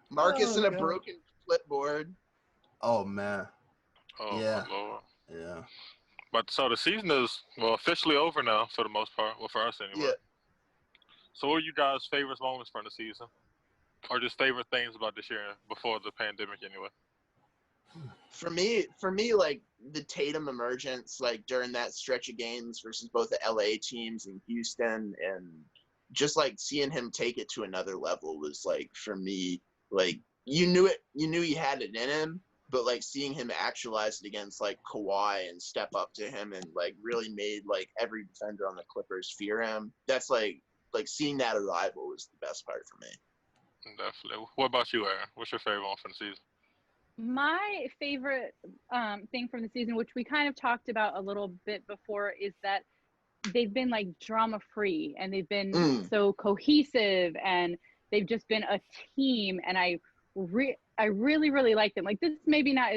Marcus in a broken flipboard. Oh man. Oh yeah. Lord. Yeah. But so the season is officially over now for the most part. Well, for us anyway. Yeah. So what are you guys' favorite moments from the season? Or just favorite things about this year before the pandemic anyway? For me, like the Tatum emergence, like during that stretch of games versus both the LA teams and Houston, and just like seeing him take it to another level was like, for me, like you knew he had it in him, but like seeing him actualize it against like Kawhi and step up to him and like really made like every defender on the Clippers fear him. That's like seeing that arrival was the best part for me. Definitely. What about you, Erin? What's your favorite one from the season? My favorite thing from the season, which we kind of talked about a little bit before, is that they've been like drama free and they've been so cohesive and they've just been a team. And I really, really like them. Like this maybe not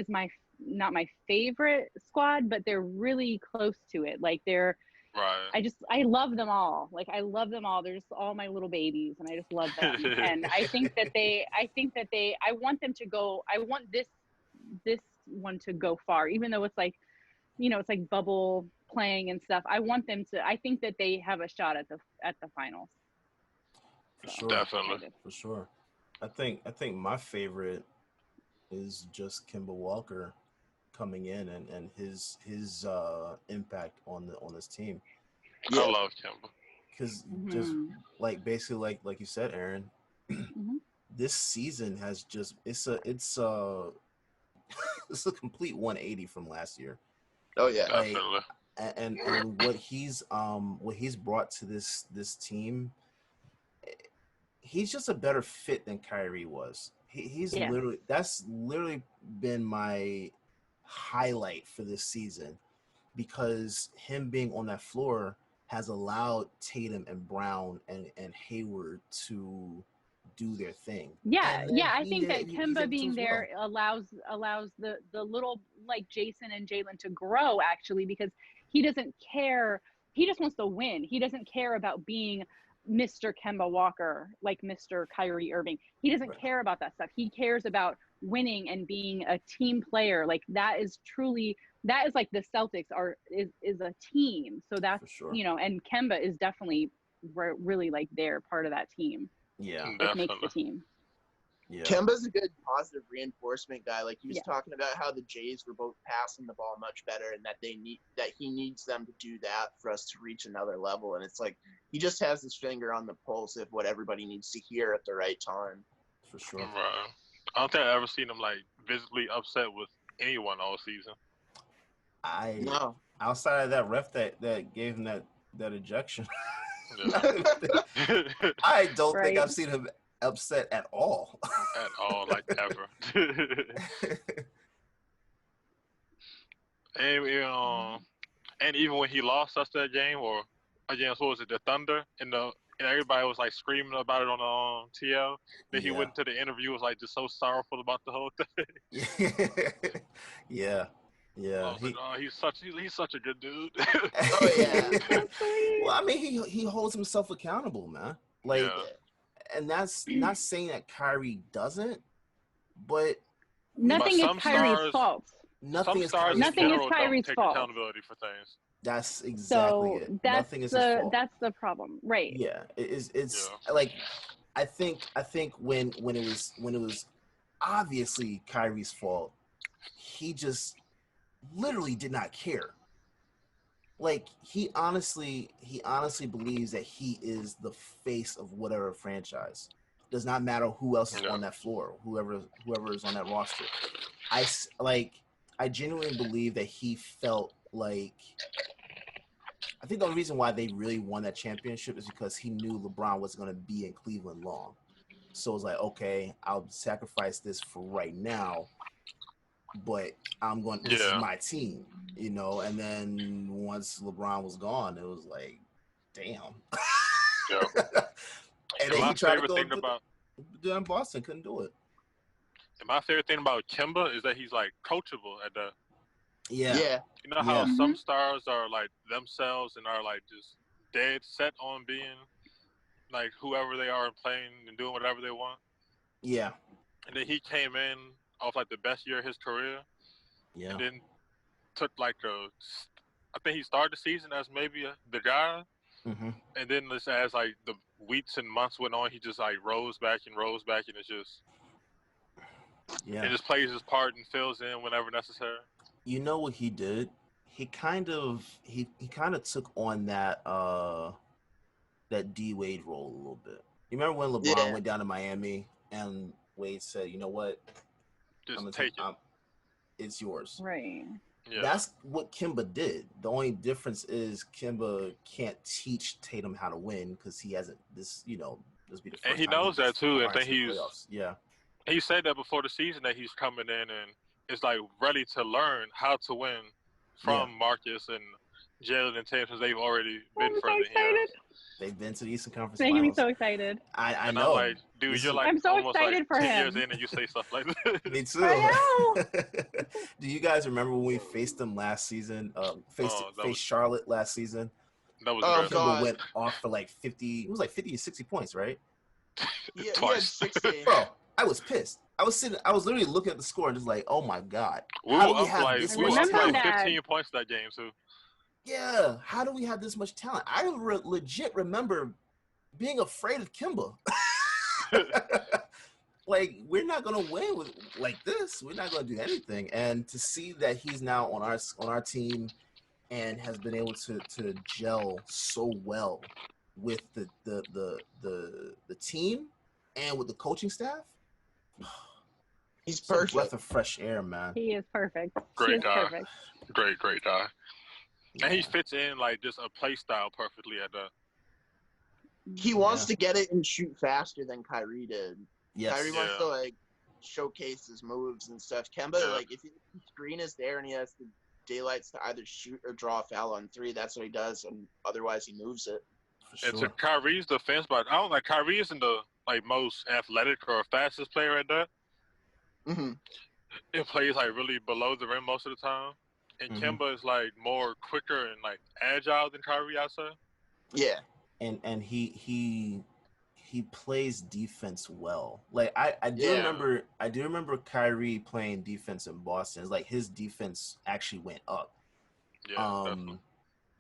my favorite squad, but they're really close to it. Like they're. Right. I love them all. Like I love them all. They're just all my little babies and I just love them. And I want them to go, I want this one to go far, even though it's like, it's like bubble playing and stuff. I think that they have a shot at the finals. For sure. Definitely. For sure. I think my favorite is just Kemba Walker coming in and his impact on this team. Yeah. I love Kemba. Because just like basically like you said, Erin, this season has just it's a complete 180 from last year. Oh yeah, definitely. And what he's brought to this team, he's just a better fit than Kyrie was. That's literally been my highlight for this season, because him being on that floor has allowed Tatum and Brown and Hayward to do their thing. Yeah, I think that Kemba being there allows the little like Jason and Jalen to grow, actually, because he doesn't care. He just wants to win. He doesn't care about being Mr. Kemba Walker, like Mr. Kyrie Irving. He doesn't care about that stuff. He cares about winning and being a team player. Like that is like the Celtics is a team. So that's, and Kemba is definitely really like they're part of that team. Yeah. It makes the team. Yeah. Kemba's a good positive reinforcement guy. Like he was talking about how the Jays were both passing the ball much better and that he needs them to do that for us to reach another level. And it's like he just has his finger on the pulse of what everybody needs to hear at the right time. For sure. Right. I don't think I've ever seen him like visibly upset with anyone all season. Outside of that ref that gave him that ejection. I don't think I've seen him upset at all. At all, like ever. And even when he lost us that game, or against what was it, the Thunder in the and everybody was like screaming about it on TL. Then he Yeah. went to the interview, was like just so sorrowful about the whole thing. Yeah. I was like, oh, he's such a good dude. Oh yeah. Well, I mean, he holds himself accountable, man. Like, Yeah. and that's not saying that Kyrie doesn't, but nothing is Kyrie's fault. Nothing is Kyrie's Kyrie's take fault. accountability for things. That's exactly it. Nothing is his fault. That's the problem, right? Yeah, it's like I think when it was obviously Kyrie's fault, he just literally did not care. Like he honestly believes that he is the face of whatever franchise. Does not matter who else is on that floor, whoever is on that roster. I genuinely believe that he felt like. I think the only reason why they really won that championship is because he knew LeBron was going to be in Cleveland long. So it was like, okay, I'll sacrifice this for right now, but I'm going. This is my team, you know. And then once LeBron was gone, it was like, damn. And then he tried to go to Boston, couldn't do it. And my favorite thing about Kemba is that he's like coachable at the. Yeah. You know how some stars are like themselves and are like just dead set on being like whoever they are and playing and doing whatever they want. Yeah. And then he came in off like the best year of his career. Yeah. And then took like I think he started the season as maybe the guy. Mm-hmm. And then as like the weeks and months went on, he just like rose back and it's just he just plays his part and fills in whenever necessary. You know what he did? He kind of took on that D Wade role a little bit. You remember when LeBron went down to Miami and Wade said, "You know what? Just take it. It's yours." Right. Yeah. That's what Kemba did. The only difference is Kemba can't teach Tatum how to win because he hasn't this be the first and he knows that too. And then he said that before the season that he's coming in and is like ready to learn how to win from Marcus and Jalen and Tatum because they've already been further here. They've been to the Eastern Conference Making Finals. me so excited. I know. I'm like, dude, you're like I'm so almost excited like for 10 him. years in and you say stuff like that. Me too. I know. Do you guys remember when we faced them last season? Faced Charlotte last season. That was Kemba went off for like 50. It was like 50 or 60 points, right? Yeah, Twice. 60. Bro, I was pissed. I was literally looking at the score and just like, oh my god. We were up like 15 points that game too. Yeah, how do we have this much talent? I legit remember being afraid of Kemba. Like, we're not gonna win with like this. We're not gonna do anything. And to see that he's now on our team and has been able to gel so well with the team and with the coaching staff. He's perfect. A breath of fresh air, man. He is perfect. Great guy. Great guy. And he fits in like just a play style perfectly at that. He wants to get it and shoot faster than Kyrie did. Yes. Kyrie wants to like showcase his moves and stuff. Kemba, like if the screen is there and he has the daylights to either shoot or draw a foul on three, that's what he does, and otherwise he moves it. And to Kyrie's defense, but I don't like Kyrie isn't the like most athletic or fastest player at that. Mm-hmm. It plays like really below the rim most of the time. And Kemba is like more quicker and like agile than Kyrie, I'd say. Yeah. And he plays defense well. Like I do remember Kyrie playing defense in Boston. It's like his defense actually went up. Yeah. Definitely.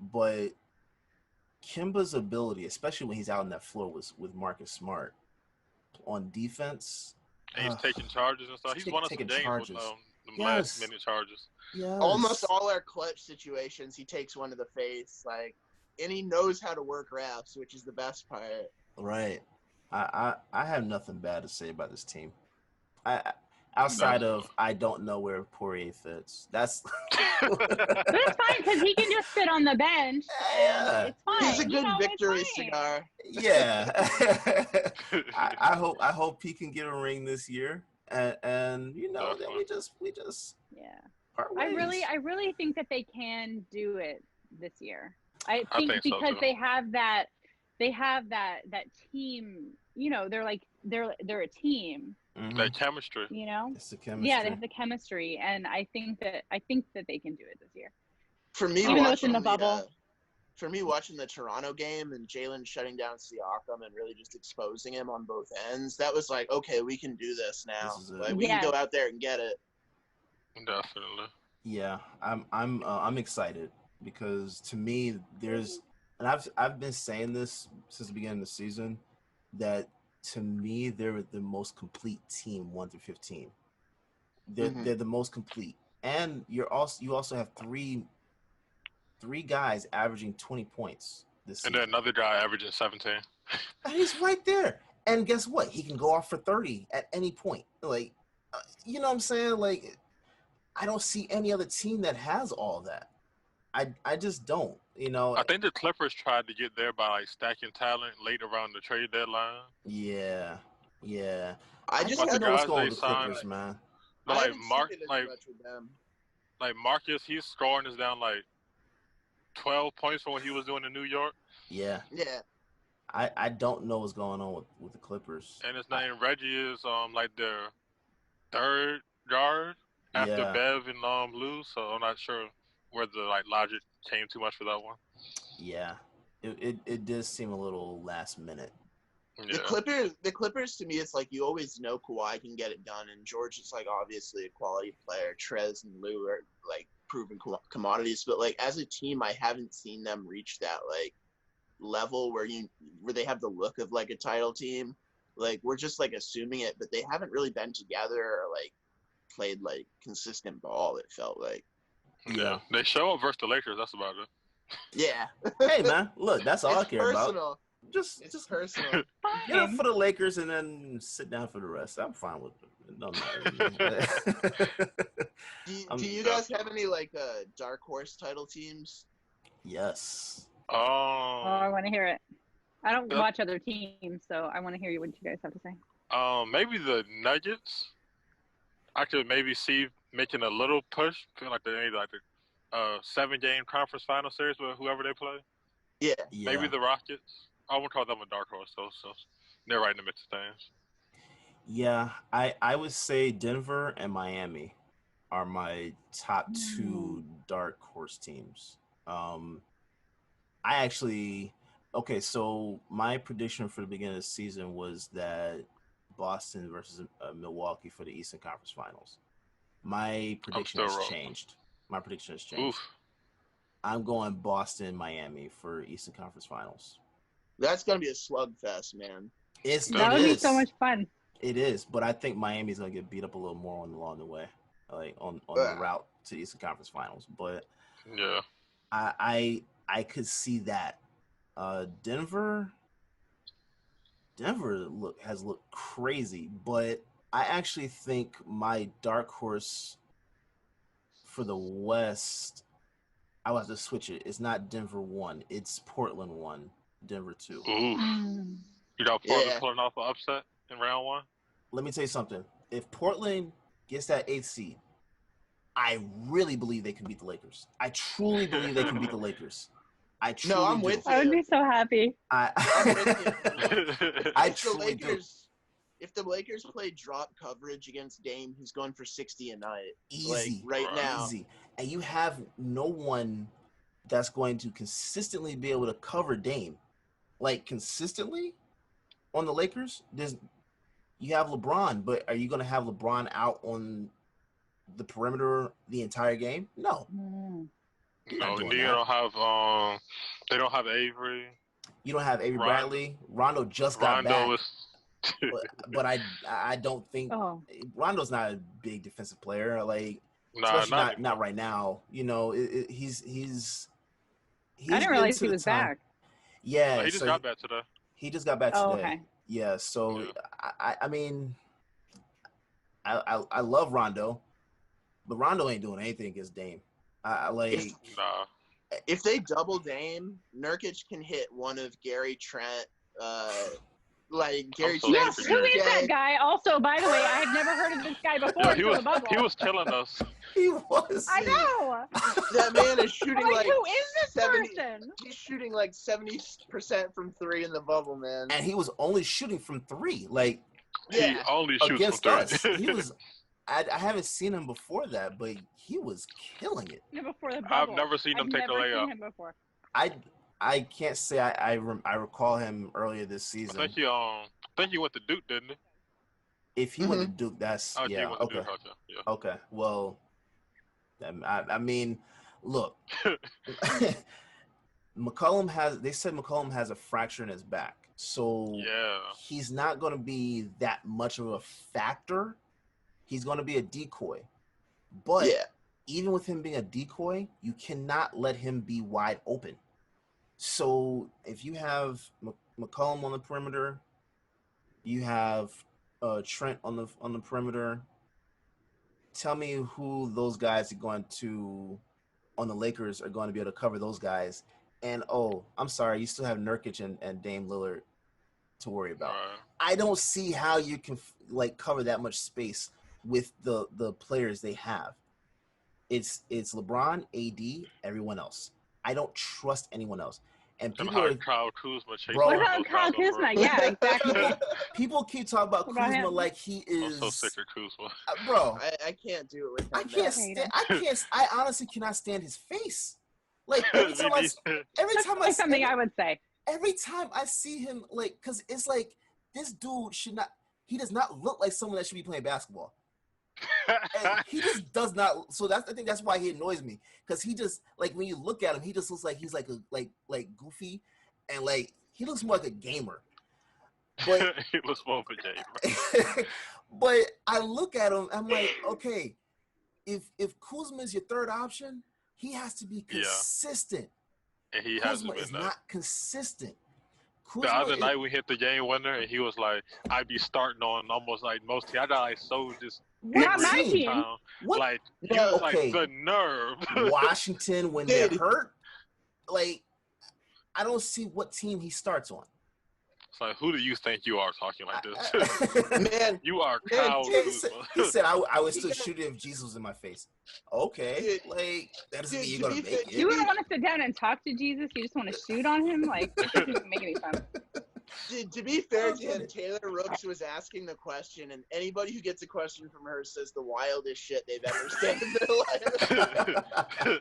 But Kemba's ability, especially when he's out on that floor with Marcus Smart on defense. And he's taking charges and stuff. He's won us some games with the last minute charges. Yes. Almost all our clutch situations, he takes one to the face, and he knows how to work refs, which is the best part. Right. I have nothing bad to say about this team. Outside of I don't know where Poirier fits. That's but it's fine because he can just sit on the bench. Yeah. It's fine. He's a good victory cigar. Yeah. I hope he can get a ring this year. And then we just part ways. I really think that they can do it this year. I think because so, they have that they have that team. You know, they're like they're a team. Mm-hmm. That chemistry. You know, It's the chemistry. yeah, they have the chemistry, and I think that they can do it this year. For me, even though it's in the bubble. For me, watching the Toronto game and Jalen shutting down Siakam and really just exposing him on both ends, that was like, okay, we can do this now. Like, we can go out there and get it. Definitely. Yeah, I'm excited because to me there's, and I've been saying this since the beginning of the season, that to me they're the most complete team 1 through 15. They're the most complete, and you also have three guys averaging 20 points this season. And then another guy averaging 17. And he's right there. And guess what? He can go off for 30 at any point. Like, you know what I'm saying? Like, I don't see any other team that has all that. I just don't, you know. I think the Clippers tried to get there by like stacking talent late around the trade deadline. Yeah. I just don't know what's going with the Clippers, man. But like Marcus, his scoring is down like 12 points from what he was doing in New York. Yeah. I don't know what's going on with the Clippers. And his name Reggie is like their third guard after Bev and Lou, so I'm not sure where the like logic came too much for that one. Yeah. It does seem a little last minute. Yeah. The Clippers to me, it's like you always know Kawhi can get it done, and George is like obviously a quality player. Trez and Lou are like proven commodities, but like as a team, I haven't seen them reach that like level where they have the look of like a title team. Like we're just like assuming it, but they haven't really been together or like played like consistent ball. It felt like. Yeah, they show up versus the Lakers. That's about it. Yeah. Hey man, look, that's all I care personal. about. Just personal. Get up for the Lakers and then sit down for the rest. I'm fine with it. No matter. Do you guys have any like dark horse title teams? Yes. Oh, I want to hear it. I don't watch other teams, so I want to hear what you guys have to say. Maybe the Nuggets. I could maybe see making a little push. Feel like they need like a 7-game conference final series with whoever they play. Yeah. Maybe the Rockets. I wouldn't call them a dark horse though, so they're right in the midst of things. Yeah, I would say Denver and Miami are my top 2 dark horse teams. So my prediction for the beginning of the season was that Boston versus Milwaukee for the Eastern Conference Finals. My prediction has changed. Oof. I'm going Boston, Miami for Eastern Conference Finals. That's gonna be a slugfest, man. That would be so much fun. It is, but I think Miami's gonna get beat up a little more along the way, like on the route to the Eastern Conference Finals. But yeah, I could see that. Denver has looked crazy, but I actually think my dark horse for the West, I will have to switch it. It's not Denver 1, it's Portland 1, Denver 2. Ooh. You got Portland pulling off an upset in round 1? Let me tell you something. If Portland gets that 8th seed, I really believe they can beat the Lakers. I truly believe they can beat the Lakers. I'm with you. I would be so happy. I'm with you. If the Lakers play drop coverage against Dame, he's going for 60 a night. Easy. Like, now. Easy. And you have no one that's going to consistently be able to cover Dame. Like, consistently on the Lakers, you have LeBron, but are you going to have LeBron out on the perimeter the entire game? No. No, they don't have Avery. You don't have Avery Bradley. Rondo just got back. But I don't think Rondo's not a big defensive player. Like, especially not right now. You know, he's I didn't realize he was back. Yeah, he just got back today. He just got back today. Okay. Yeah, so I mean, I love Rondo, but Rondo ain't doing anything against Dame. If they double Dame, Nurkic can hit one of Gary Trent. Gary Trent. Yes, who is that guy? Also, by the way, I had never heard of this guy before. He was killing us. He was. I know. That man is shooting like who is this 70. person? He's shooting like 70% from 3 in the bubble, man. And he was only shooting from 3. Like, He only shoots against from us. 3. He was. I haven't seen him before that, but he was killing it. Before the bubble. I've never seen him take a layup. Seen him before. I can't say I recall him earlier this season. I think he went to Duke, didn't he? If he went to Duke, that's He went to Duke, yeah. Okay. Well, I mean, look, they said McCollum has a fracture in his back, so he's not going to be that much of a factor. He's going to be a decoy, but even with him being a decoy, you cannot let him be wide open. So if you have McCollum on the perimeter, you have Trent on the perimeter. Tell me who those guys are going to on the Lakers are going to be able to cover those guys. And I'm sorry, you still have Nurkic and Dame Lillard to worry about. I don't see how you can cover that much space with the players they have. It's LeBron, AD, everyone else. I don't trust anyone else. And people are Kyle Kuzma chasing. What about Kyle Kuzma? Yeah, exactly. People keep talking about Kuzma like he is. I'm so sick of Kuzma, bro. I can't do it with him. I can't stand. I honestly cannot stand his face. Like every time I something I would say. Every time I see him, because it's like this dude should not. He does not look like someone that should be playing basketball. And he just does not. So I think that's why he annoys me, because he just when you look at him, he just looks like he's like goofy, and he looks more like a gamer. But he looks more of a gamer. But I look at him, I'm like, okay, if Kuzma is your third option, he has to be consistent. And he Kuzma hasn't been is not consistent. The other night we hit the game winner, and he was like, "I'd be starting on almost most teams." I got so just not my team. What? The nerve. Washington when they're hurt, I don't see what team he starts on. It's like, who do you think you are talking like this? Man, you are Kyle Kuzma. He said I would still shoot it if Jesus was in my face. Okay, that doesn't mean you're gonna make it. You wouldn't want to sit down and talk to Jesus. You just want to shoot on him. It doesn't make any sense. To be fair to him, Taylor Rooks was asking the question, and anybody who gets a question from her says the wildest shit they've ever said in their life.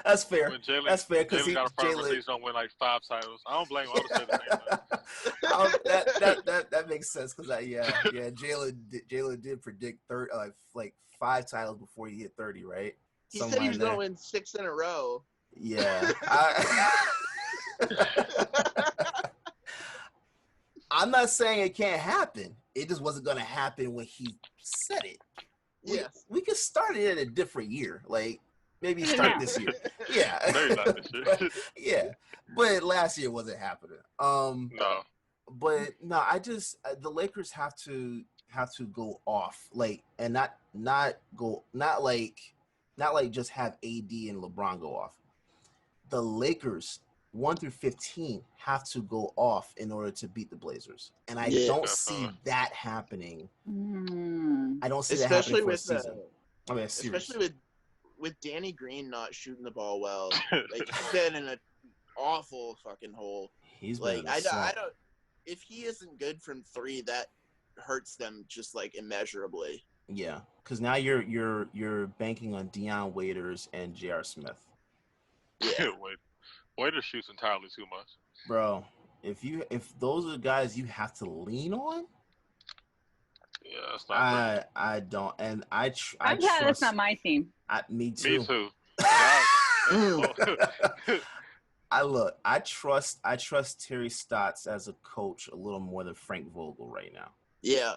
That's fair. That's fair because Jalen got a problem. He's gonna win 5 titles. I don't blame him. I would say the same thing. That makes sense because Jalen did predict 5 titles before he hit 30, right? He said he was gonna win 6 in a row. Yeah. I'm not saying it can't happen. It just wasn't gonna happen when he said it. Yes. We could start it in a different year. Maybe start this year. Yeah. Maybe not this year. Yeah. But last year wasn't happening. No. But no, I just the Lakers have to go off. And not just have AD and LeBron go off. The Lakers 1 through 15 have to go off in order to beat the Blazers. And I don't see that happening. I don't see that happening for a season. Especially with Danny Green not shooting the ball well. He's been in an awful fucking hole. He's been I don't if he isn't good from 3, that hurts them just immeasurably. Yeah, because now you're banking on Deion Waiters and J.R. Smith. Yeah, Waiters shoots entirely too much. Bro, if those are the guys you have to lean on. Yeah, that's not. I don't, and I'm glad that's not my team. Me too. Me too. I trust Terry Stotts as a coach a little more than Frank Vogel right now. Yeah.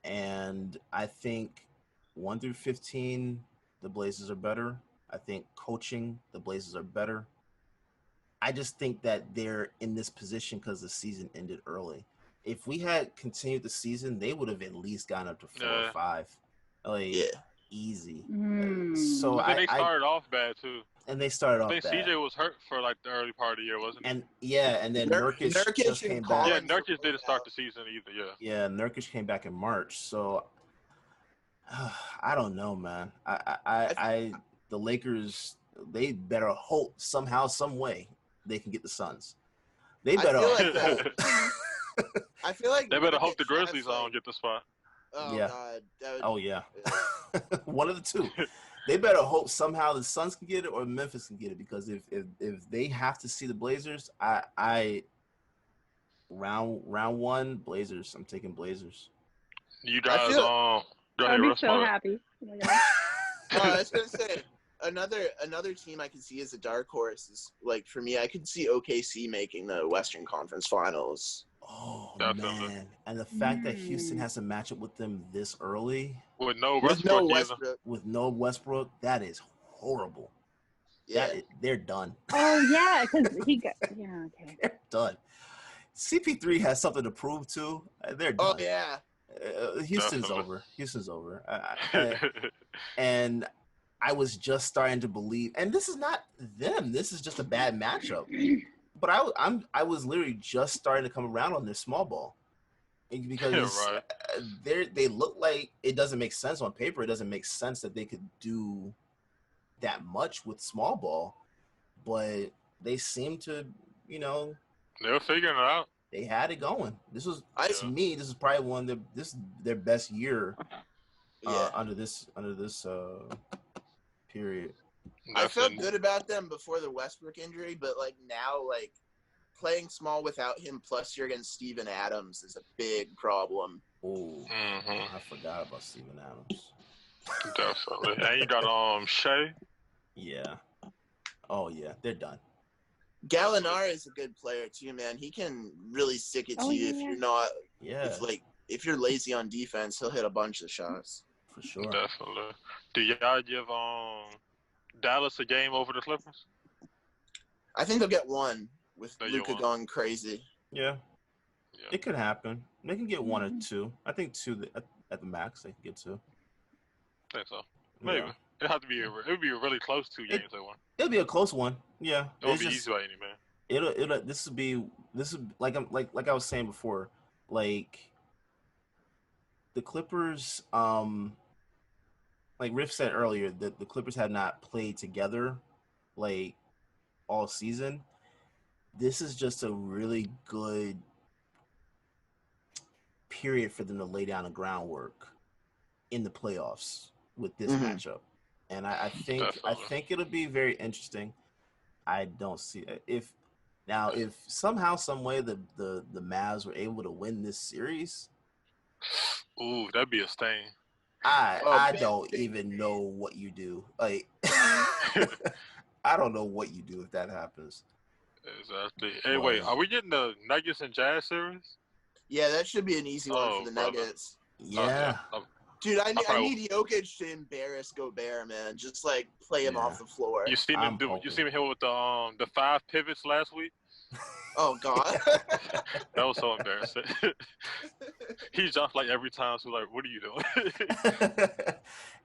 And I think 1 through 15, the Blazers are better. I think coaching, the Blazers are better. I just think that they're in this position because the season ended early. If we had continued the season, they would have at least gone up to 4 or 5. Easy. So they started off bad too. And they started off bad. I think CJ was hurt for the early part of the year, wasn't he? And then Nurkic just came back. Yeah, Nurkic didn't start the season either. Yeah, Nurkic came back in March. So I don't know, man. The Lakers, they better hope somehow, some way they can get the Suns. They better hope. I feel like they better hope the Grizzlies get the spot. Oh yeah. God. One of the two. They better hope somehow the Suns can get it or Memphis can get it, because if they have to see the Blazers, I round one Blazers. I'm taking Blazers. You guys, go ahead, I'd be so happy. Oh my God. I was gonna say another team I can see as a dark horse is, like, for me, I could see OKC making the Western Conference Finals. Oh, definitely. Man. And the fact that Houston has to match up with them this early. With no Westbrook. With no Westbrook, that is horrible. Yeah. They're done. Oh, yeah, because okay. They're done. CP3 has something to prove, too. They're done. Oh, yeah. Houston's over. And I was just starting to believe, and this is not them. This is just a bad matchup. But I was literally just starting to come around on their small ball, because they look like, it doesn't make sense on paper. It doesn't make sense that they could do that much with small ball, but they seem to, they were figuring it out. They had it going. To me, this is probably this is their best year under this period. I felt good about them before the Westbrook injury, but like now, like playing small without him, plus you're against Steven Adams, is a big problem. Oh, I forgot about Steven Adams. Definitely. And you got Shea. Yeah. Oh yeah, they're done. Gallinari is a good player too, man. He can really stick it to you if you're not. Yeah. If you're lazy on defense, he'll hit a bunch of shots. For sure. Definitely. Do y'all give Dallas a game over the Clippers? I think they'll get one with Luka going crazy. Yeah. It could happen. They can get one or two. I think two at the max. They can get two. I think so. Maybe. Yeah. It would be a really close 2 games. It'll be a close one. Yeah. It won't be easy by any man. This is like I was saying before, like the Clippers, like Riff said earlier, that the Clippers have not played together like all season. This is just a really good period for them to lay down the groundwork in the playoffs with this matchup. And I think it'll be very interesting. I don't see if somehow, some way the Mavs were able to win this series. Ooh, that'd be a stain. I don't even know what you do. Like, I don't know what you do if that happens. Exactly. Hey, wait, are we getting the Nuggets and Jazz series? Yeah, that should be an easy one for the Nuggets. Yeah. Okay. Dude, I need Jokic to embarrass Gobert, man. Just like play him off the floor. You seen him with the 5 pivots last week? Oh God. That was so embarrassing. He jumped like every time, so like, what are you doing?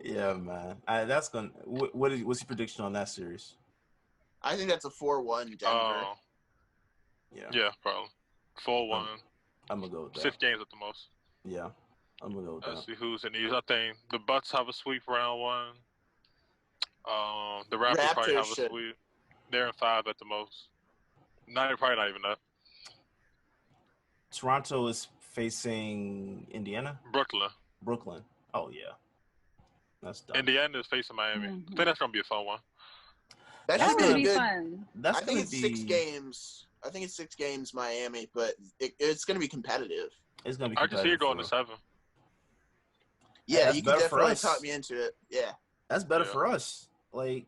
Yeah, man. That's gonna. What's your prediction on that series? I think that's a 4-1 Denver. Yeah, probably 4-1. I'm gonna go with that. 6 games at the most. Yeah, I'm gonna go with that. Let's see who's in these. I think the Bucks have a sweep round 1. The Raptors probably have a sweep. They're in 5 at the most. Probably not even that. Toronto is facing Indiana? Brooklyn. Oh, yeah. That's done. Indiana is facing Miami. I think that's going to be a fun one. That's going to be fun. I think it's 6 games. I think it's 6 games Miami, but it's going to be competitive. It's going to be competitive. I can see it going to 7. Yeah, you can definitely talk me into it. Yeah. That's better for us. Like,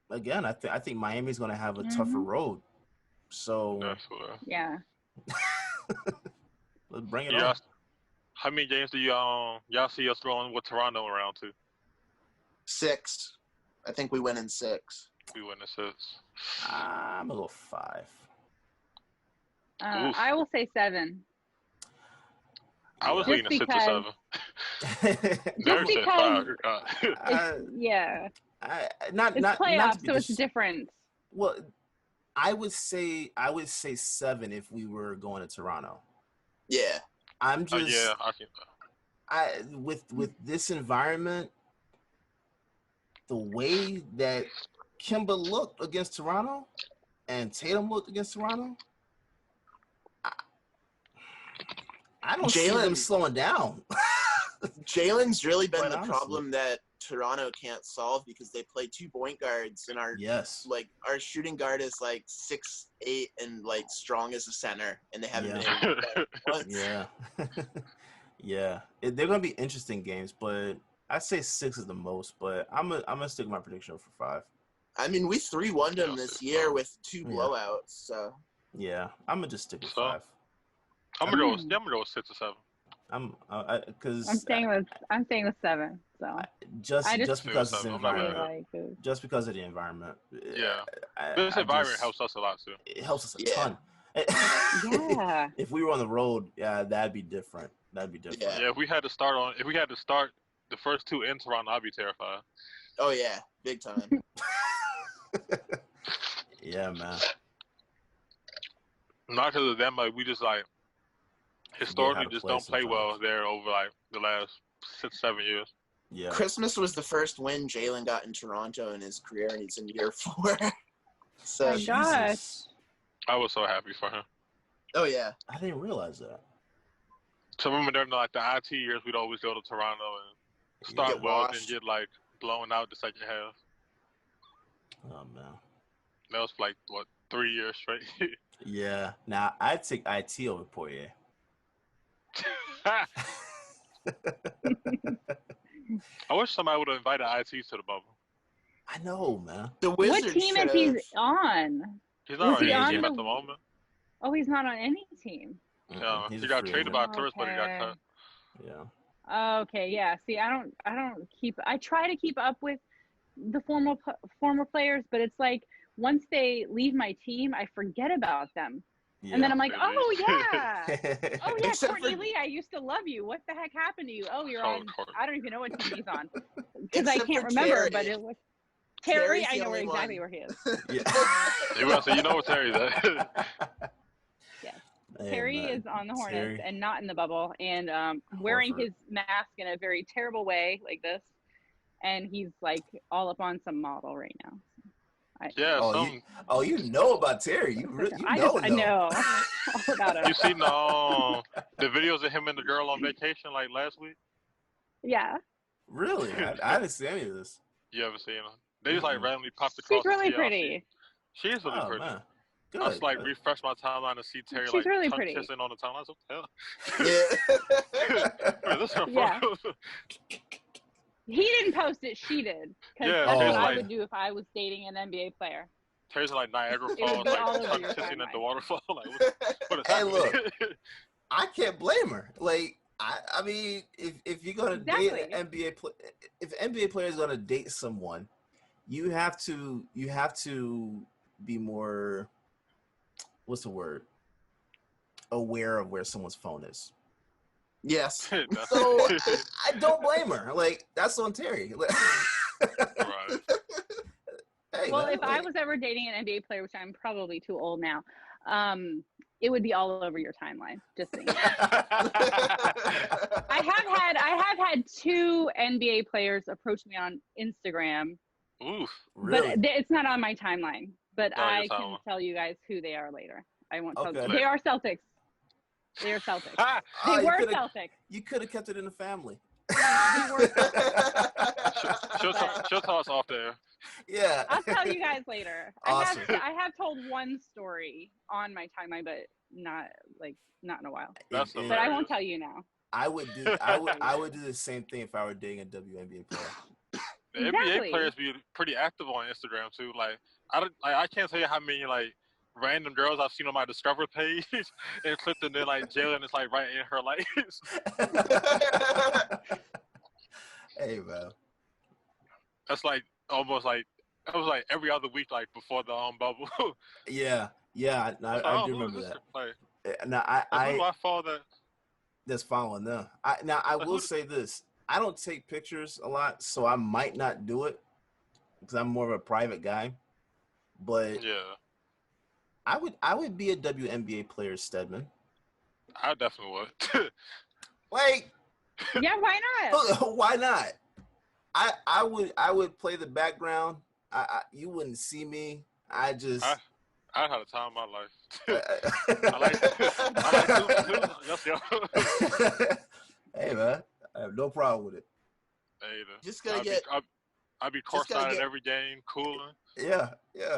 again, I think Miami's going to have a tougher road. So, yeah. Let's bring it on. How many games do y'all see us going with Toronto around 2? 6. I think we win in 6. We win in 6. I'm going to go 5. I will say 7. I was leaning 6 or 7. Just because, yeah. It's playoffs, so it's different. Well, I would say 7 if we were going to Toronto. Yeah. I'm just. Yeah, I think that. with this environment, the way that Kemba looked against Toronto and Tatum looked against Toronto, I don't see them slowing down. Jalen's really been the problem that Toronto can't solve because they play 2 point guards and our shooting guard is like 6'8" and like strong as a center, and they haven't been able to do that once. Yeah. They're gonna be interesting games, but I'd say 6 is the most. But I'm gonna stick with my prediction for 5. I mean, we 3-1'd them this year with 2 blowouts. So yeah, I'm gonna just stick with 5. I'm gonna go 6 or 7. I'm staying with 7. So just because it's environment. Just because of the environment. Yeah, this environment helps us a lot too. It helps us a ton. Yeah. If we were on the road, that'd be different. Yeah, if we had to start the first 2 in Toronto, I'd be terrified. Oh yeah, big time. Yeah, man. Not because of them, like we just like historically just don't play well there over like the last 6-7 years. Yeah. Christmas was the first win Jalen got in Toronto in his career, and he's in year 4. So my gosh. I was so happy for him. Oh yeah. I didn't realize that. So remember during like the IT years, we'd always go to Toronto and start well and get like blown out the second half. Oh man. That was like what, 3 years straight. Yeah. Now I'd take IT over Poirier. I wish somebody would have invited IT to the bubble. I know, man. The Wizards what team is he on? He's not on any team at the moment. Oh, he's not on any team. Yeah, he got traded by Tourist, but he got cut. Yeah. Okay, yeah. See, I try to keep up with the former players, but it's like once they leave my team, I forget about them. Yeah. And then I'm like, oh yeah, Courtney Lee, I used to love you. What the heck happened to you? Oh, you're on. I don't even know what team he's on because I can't remember. Terry. But it was Terry. I know exactly where he is. Yeah. So you know what Terry's at. Yes, Terry is on the Hornets and not in the bubble, and wearing his mask in a very terrible way like this, and he's like all up on some model right now. You know about Terry. You know. I know all about him. You seen the videos of him and the girl on vacation like last week? Yeah. Really? I didn't see any of this. You ever seen them? They just like randomly popped across. She's really pretty. She is really pretty. Man. Good. I just like refresh my timeline to see Terry like really pretty. kissing on the timeline. What the hell? Yeah. Where's this from? Yeah. He didn't post it. She did. Because that's what I would do if I was dating an NBA player. Terry's like Niagara Falls, like kissing at the waterfall. Like, what is happening? Look, I can't blame her. Like, I mean, if you're gonna date an NBA player, if an NBA player is gonna date someone, you have to be more. What's the word? Aware of where someone's phone is. Yes. So I don't blame her. Like, that's on Terry. Right. Hey, well, if I was ever dating an NBA player, which I'm probably too old now, it would be all over your timeline. Just saying. I have had 2 NBA players approach me on Instagram. Oof. Really? But it's not on my timeline. But I can tell you guys who they are later. I won't tell you. They are Celtics. They are Celtics. They were Celtics. You could have kept it in the family. She'll tell us off there. Yeah. I'll tell you guys later. Awesome. I have told one story on my timeline, but not in a while. But I won't tell you now. I would do the same thing if I were dating a WNBA player. The NBA players be pretty active on Instagram too. Like I can't tell you how many like random girls I've seen on my Discover page and clipped, and then like Jalen is like right in her likes. Hey man, that's like almost like it was like every other week, like before the bubble. Yeah, I do remember that. Like, now I follow that. That's following them. I will say this: I don't take pictures a lot, so I might not do it because I'm more of a private guy. But yeah. I would be a WNBA player, Stedman. I definitely would. Like, Yeah, why not? Why not? I would play the background. You wouldn't see me. I had a time of my life. I like too. Hey man, I have no problem with it. Hey, just gotta get. I'd be courtside at every game, cooling. Yeah.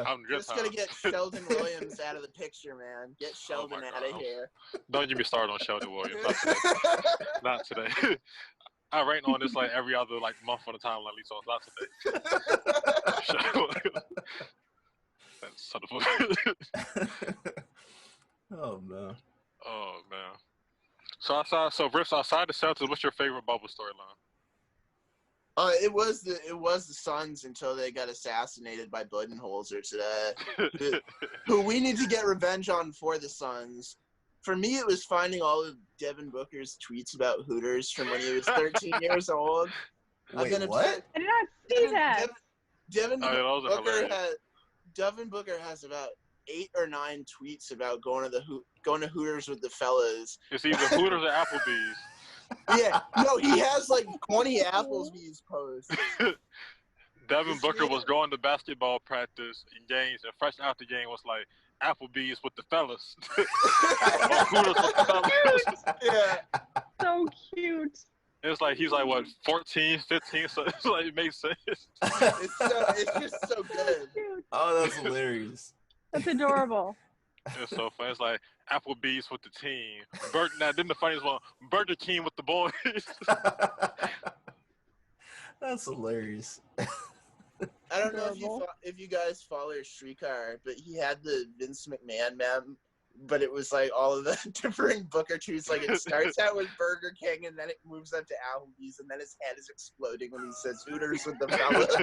I'm just gonna get Sheldon Williams out of the picture, man. Get Sheldon out of here. Don't get me started on Sheldon Williams. Not today. I rate on this like every other like month on the timeline, so it's not today. That's son of a. Oh man. Oh man. So Rips, outside the Celtics, what's your favorite bubble storyline? It was the Suns until they got assassinated by Budenholzer today. Who we need to get revenge on for the Suns. For me, it was finding all of Devin Booker's tweets about Hooters from when he was 13 years old. Wait, what? I did not see that. Devin Booker has about 8 or 9 tweets about going to Hooters with the fellas. It's either Hooters or Applebee's. Yeah, no, he has like 20 Applebee's posts. Devin Booker was going to basketball practice and games, and fresh out the game was like, Applebee's with the fellas. Hooters with the fellas. Yeah. So cute. It's like, he's like, what, 14, 15? So it's like, it makes sense. It's just so good. Oh, that's hilarious. That's adorable. It's so funny. It's like Applebee's with the team. Then the funniest one, Burger King with the boys. That's hilarious. I don't know if you guys follow Streetcar, but he had the Vince McMahon meme, but it was like all of the different Booker tweets. Like it starts out with Burger King, and then it moves up to Applebee's, and then his head is exploding when he says Hooters with the fellas.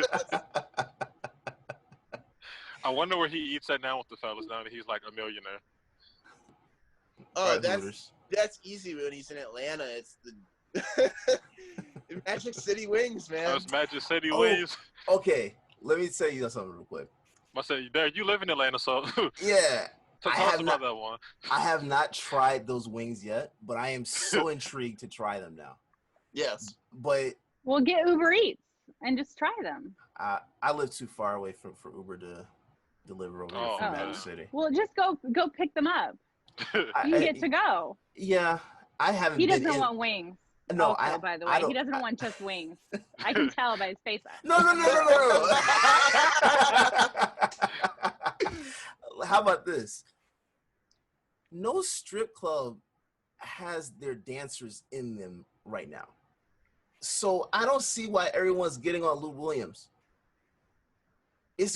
I wonder where he eats at now with the fellas now that he's like a millionaire. Oh, that's easy when he's in Atlanta. It's the Magic City Wings, man. That's Magic City Wings. Okay, let me tell you something real quick. I said, you live in Atlanta, so yeah. Tell us about that one. I have not tried those wings yet, but I am so intrigued to try them now. Yes. But we'll get Uber Eats and just try them. I live too far away for Uber to deliver over here from Magic City. Well, just go pick them up. You get to go. Yeah, I haven't. He doesn't want wings. No, also, by the way, he doesn't want just wings. I can tell by his face. No. How about this? No strip club has their dancers in them right now. So I don't see why everyone's getting on Lou Williams.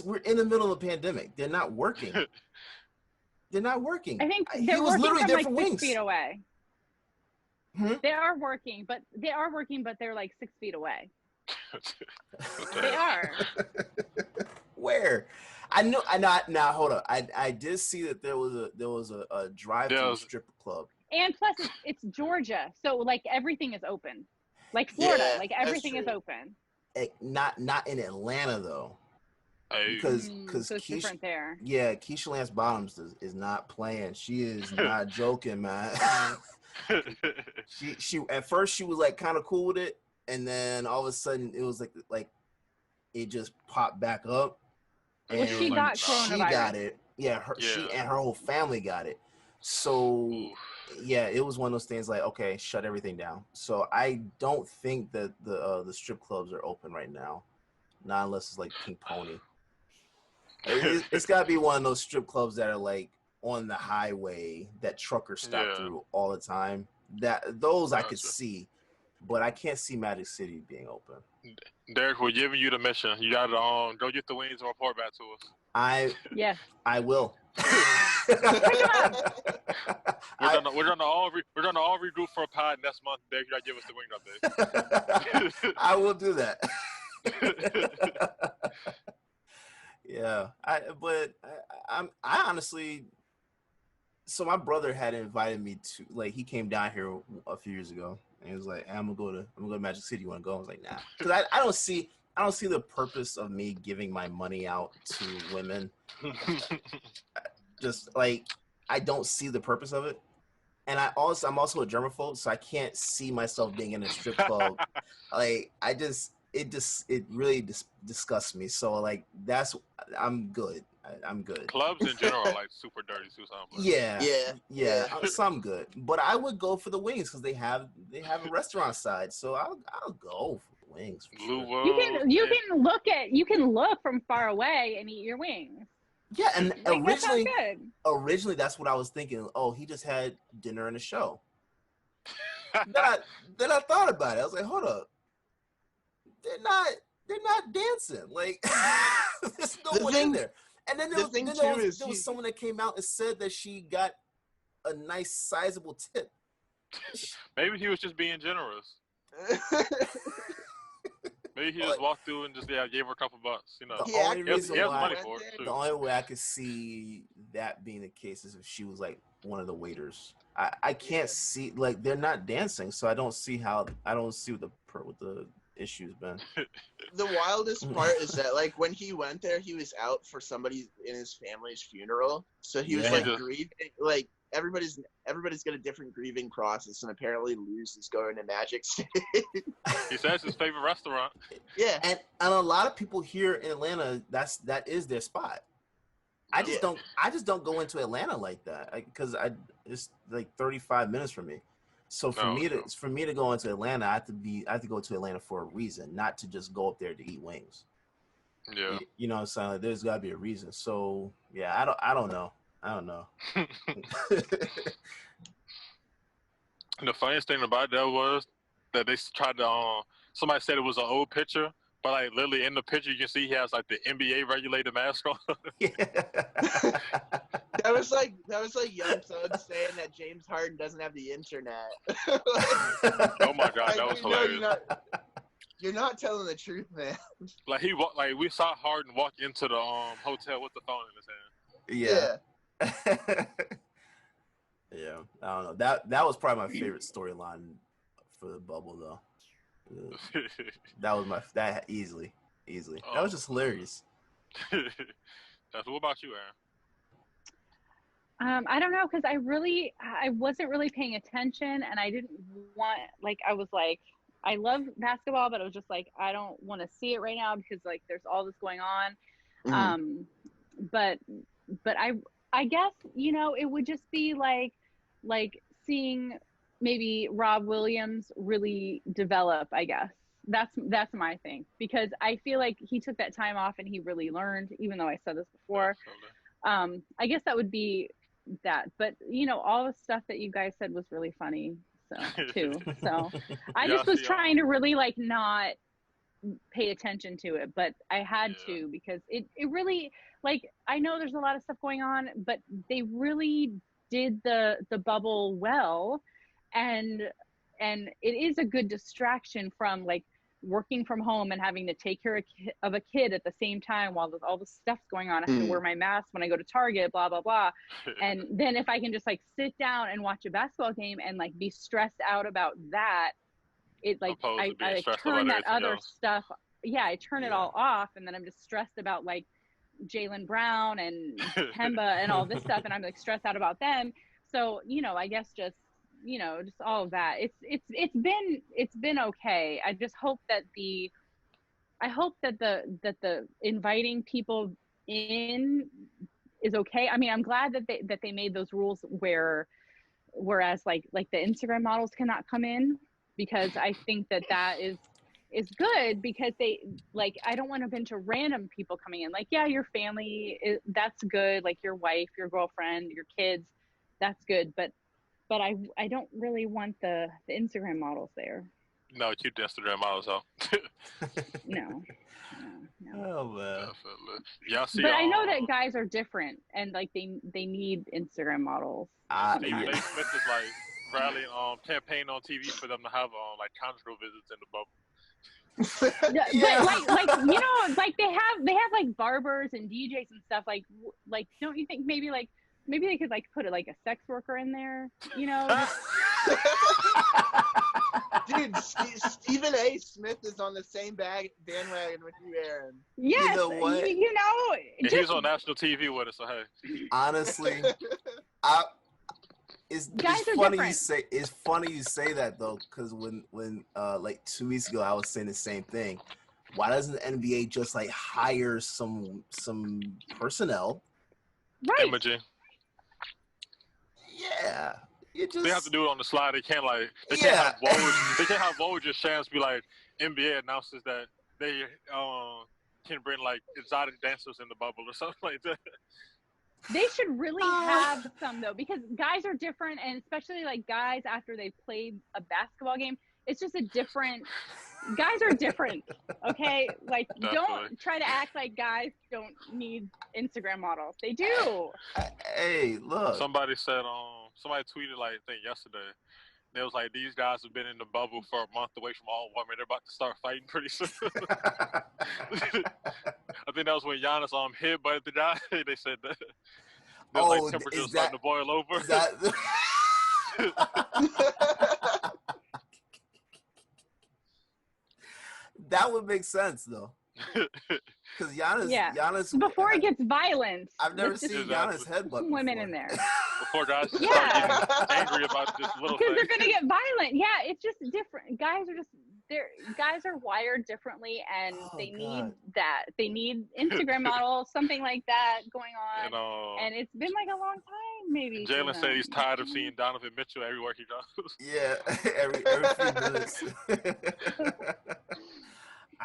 We're in the middle of a pandemic. They're not working. I think they're working from like 6 feet away. They are working, but they're like 6 feet away. They are. Where? I know. Now hold on. I did see that there was a drive-through strip club. And plus, it's Georgia, so like everything is open. Like Florida, like everything is open. Not in Atlanta though. Because so it's different there. Yeah, Keisha Lance Bottoms is not playing. She is not joking, man. she at first she was like kind of cool with it, and then all of a sudden it was like it just popped back up. And she got coronavirus. She got it. Yeah, she and her whole family got it. So yeah, it was one of those things like, okay, shut everything down. So I don't think that the strip clubs are open right now, not unless it's like Pink Pony. It's got to be one of those strip clubs that are like on the highway that truckers stop through all the time. Those I could see, but I can't see Magic City being open. Derek, we're giving you the mission. You got to go get the wings and report back to us. I will. We're gonna all regroup for a pod next month. Derek, you gotta give us the wing update. I will do that. Yeah, I honestly, so my brother had invited me to, like, he came down here a few years ago and he was like, I'm gonna go to Magic City. You want to go? I was like, nah, because I don't see the purpose of me giving my money out to women. Just like, I don't see the purpose of it. And I'm also a germaphobe, so I can't see myself being in a strip club. Like it really disgusts me. So like I'm good. I'm good. Clubs in general are like super dirty too. Yeah. So I'm good. But I would go for the wings because they have a restaurant side. So I'll go for the wings. For sure. You can look from far away and eat your wings. Yeah, and like, originally that's what I was thinking. Oh, he just had dinner and a show. then I thought about it. I was like, hold up, they're not dancing. Like there's no one in there. And then there was someone that came out and said that she got a nice sizable tip. Maybe he was just being generous. Maybe he just walked through and just gave her a couple bucks. You know, the only way I could see that being the case is if she was like one of the waiters. I can't see, like, they're not dancing, so I don't see what the issue's been. The wildest part is that like when he went there, he was out for somebody in his family's funeral, so he was like grieving. Like everybody's got a different grieving process, and apparently Luz is going to Magic City. He says his favorite restaurant. Yeah, and a lot of people here in Atlanta, that is their spot. I just don't go into Atlanta like that because it's like 35 minutes from me. So for me to go into Atlanta, I have to go to Atlanta for a reason, not to just go up there to eat wings. Yeah, you know what I'm saying? Like, there's got to be a reason. So yeah, I don't know. The funniest thing about that was that they tried to. Somebody said it was an old picture, but like literally in the picture, you can see he has like the NBA regulated mask on. Yeah. That was like Young Thug saying that James Harden doesn't have the internet. Oh my god, that was hilarious. You're not telling the truth, man. Like we saw Harden walk into the hotel with the phone in his hand. Yeah. Yeah, I don't know. That was probably my favorite storyline for the bubble, though. That was that easily. That was just hilarious. What about you, Erin? I don't know, because I wasn't really paying attention, and I didn't want, like, I was like, I love basketball, but I was just like, I don't want to see it right now because like there's all this going on. Mm-hmm. But I guess, you know, it would just be like seeing maybe Rob Williams really develop, I guess. That's my thing, because I feel like he took that time off and he really learned, even though I said this before. I guess that would be that. But, you know, all the stuff that you guys said was really funny, too. So I just was trying to really like not pay attention to it, but I had to, because it really, like, I know there's a lot of stuff going on, but they really did the bubble well, and it is a good distraction from like working from home and having to take care of a kid at the same time while all the stuff's going on. I have to wear my mask when I go to Target, blah blah blah. And then if I can just like sit down and watch a basketball game and like be stressed out about that, it like I turn that other stuff. Yeah, I turn it all off, and then I'm just stressed about like Jaylen Brown and Kemba and all this stuff, and I'm like stressed out about them. So, you know, I guess just, you know, just all of that. It's been okay. I just hope that the inviting people in is okay. I mean, I'm glad that they made those rules whereas like the Instagram models cannot come in, because I think that is good, because they, like, I don't want a bunch of random people coming in. Like, yeah, your family, that's good. Like your wife, your girlfriend, your kids, that's good. But I don't really want the Instagram models there. No, keep the Instagram models out. No. Oh man. Y'all see, but I know that guys are different, and like they need Instagram models. Stephen A. Smith is like rallying campaign on TV for them to have like conjugal visits in the bubble. Yeah. But like you know, like they have like barbers and DJs and stuff. Like don't you think maybe they could like put like a sex worker in there, you know? Dude, Stephen A. Smith is on the same bandwagon with you, Erin. Yes, you know what? You know, he's on national TV with us. So hey, honestly, Guys are funny different. you say. It's funny you say that though, because when like 2 weeks ago I was saying the same thing. Why doesn't the NBA just like hire some personnel? Right. Imaging. Yeah. They have to do it on the slide. They can't like they Yeah. can't have Woj just chance be like NBA announces that they can bring like exotic dancers in the bubble or something like that. They should really have some though, because guys are different, and especially like guys after they've played a basketball game, it's just a different. Guys are different, okay? Like, don't try to act like guys don't need Instagram models. They do. Hey, look. Somebody said somebody tweeted like I think yesterday. They was like, these guys have been in the bubble for a month away from all women. They're about to start fighting pretty soon. I think that was when Giannis headbutted the guy. They said that. Like temperatures starting to boil over. Is that... That would make sense though. Because Giannis before it gets violent. I've never seen Giannis headbutt women in there. Before guys start getting angry about this little thing. Because they're gonna get violent. Yeah, it's just different. Guys are wired differently, and they need that. They need Instagram models, something like that going on. And it's been like a long time, maybe. Jalen said he's tired of seeing Donovan Mitchell everywhere he goes. Yeah, every few minutes.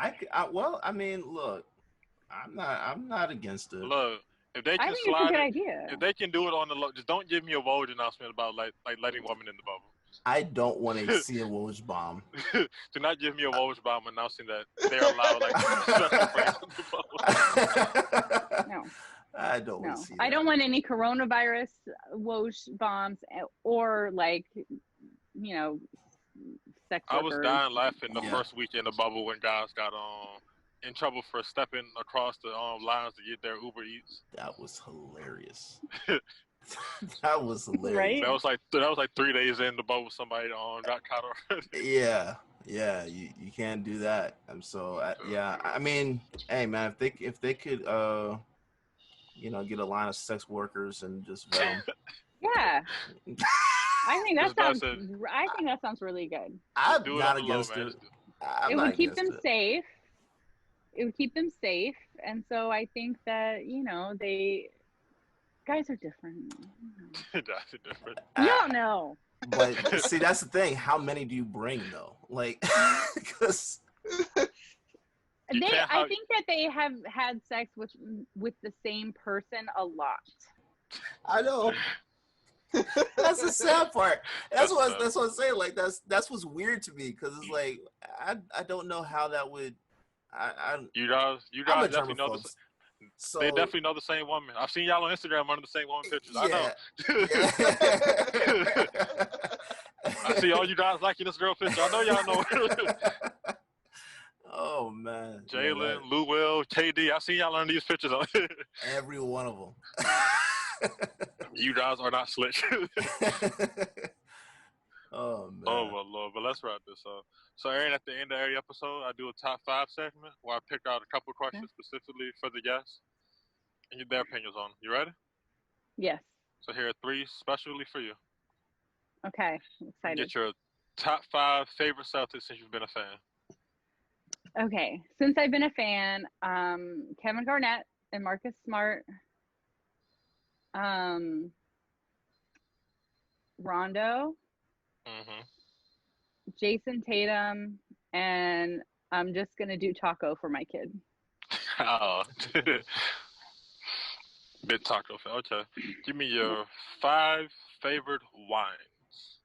I mean, look, I'm not against it. Look, if they can slide it, if they can do it on the low, just don't give me a Woj announcement about like letting women in the bubble. I don't want to see a Woj bomb. Do not give me a Woj bomb announcing that they're allowed like special friends in the bubble. No. I don't want to see that. I don't want any coronavirus Woj bombs or like, sex workers. I was dying laughing the first week in the bubble when guys got in trouble for stepping across the lines to get their Uber Eats. That was hilarious. That was hilarious. Right? That was like 3 days in the bubble. Somebody got caught already. Yeah, you can't do that. I mean, hey man, if they could get a line of sex workers and just vet them. Yeah. I think that sounds really good. I'm not against it. It would keep them safe. It would keep them safe, and so I think that guys are different. Guys are different. You don't know. But see, that's the thing. How many do you bring though? Like, because I think that they have had sex with the same person a lot. I know. That's the sad part. That's what I'm saying. Like that's what's weird to me, because it's like I don't know how that would. You guys definitely know they definitely know the same woman. I've seen y'all on Instagram under the same woman pictures. I know. I see all you guys liking this girl picture. I know y'all know. Oh man, Jalen, Lou Will, KD. I see y'all on these pictures. Every one of them. You guys are not slick. Oh man. Oh my Lord! But let's wrap this up. So Erin, at the end of every episode, I do a top 5 segment where I pick out a couple questions specifically for the guests and get their opinions on. You ready? Yes. So here are 3 specially for you. Okay, I'm excited. Get your top 5 favorite Celtics since you've been a fan. Okay, since I've been a fan, Kevin Garnett and Marcus Smart, Rondo, Jason Tatum, and I'm just gonna do Taco for my kid. Oh, bit Taco. Okay, give me your 5 favorite wines.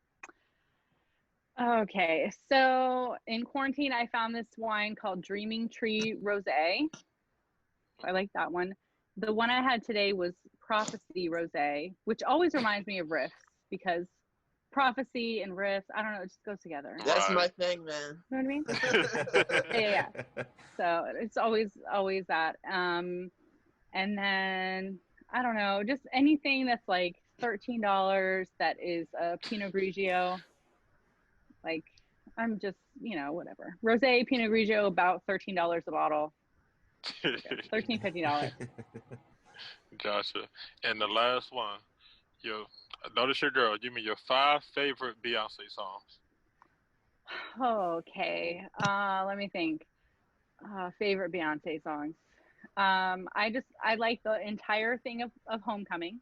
Okay, so in quarantine, I found this wine called Dreaming Tree Rosé. I like that one. The one I had today was Prophecy Rosé, which always reminds me of riffs, because prophecy and riffs, I don't know, it just goes together. That's my thing, man. You know what I mean? yeah. So it's always that. And then, I don't know, just anything that's like $13 that is a Pinot Grigio. Like, I'm just, whatever. Rosé, Pinot Grigio, about $13 a bottle. $13, $15. Gotcha. And the last one, Notice your girl. Give me your 5 favorite Beyonce songs. Okay. Let me think. Favorite Beyonce songs. I like the entire thing of Homecoming.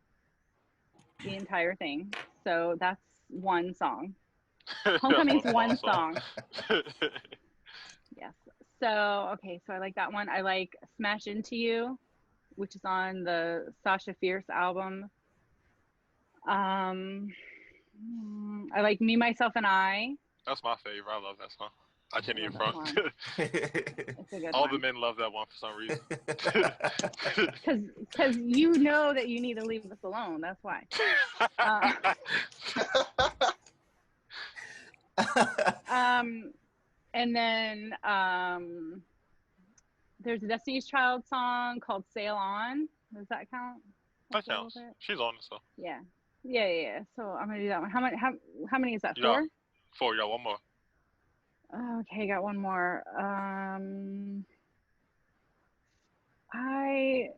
The entire thing. So that's one song. Homecoming's one song. Yes. So, okay, so I like that one. I like Smash Into You, which is on the Sasha Fierce album. I like Me, Myself, and I. That's my favorite. I love that song. I can't even front. It's a good All one. the men love that one for some reason. Because you know that you need to leave us alone. That's why. And then there's a Destiny's Child song called Sail On. Does that count? That counts. She's on it, so. Yeah. So I'm gonna do that one. How many is that? You 4? got 4. You got one more. Okay, got one more. I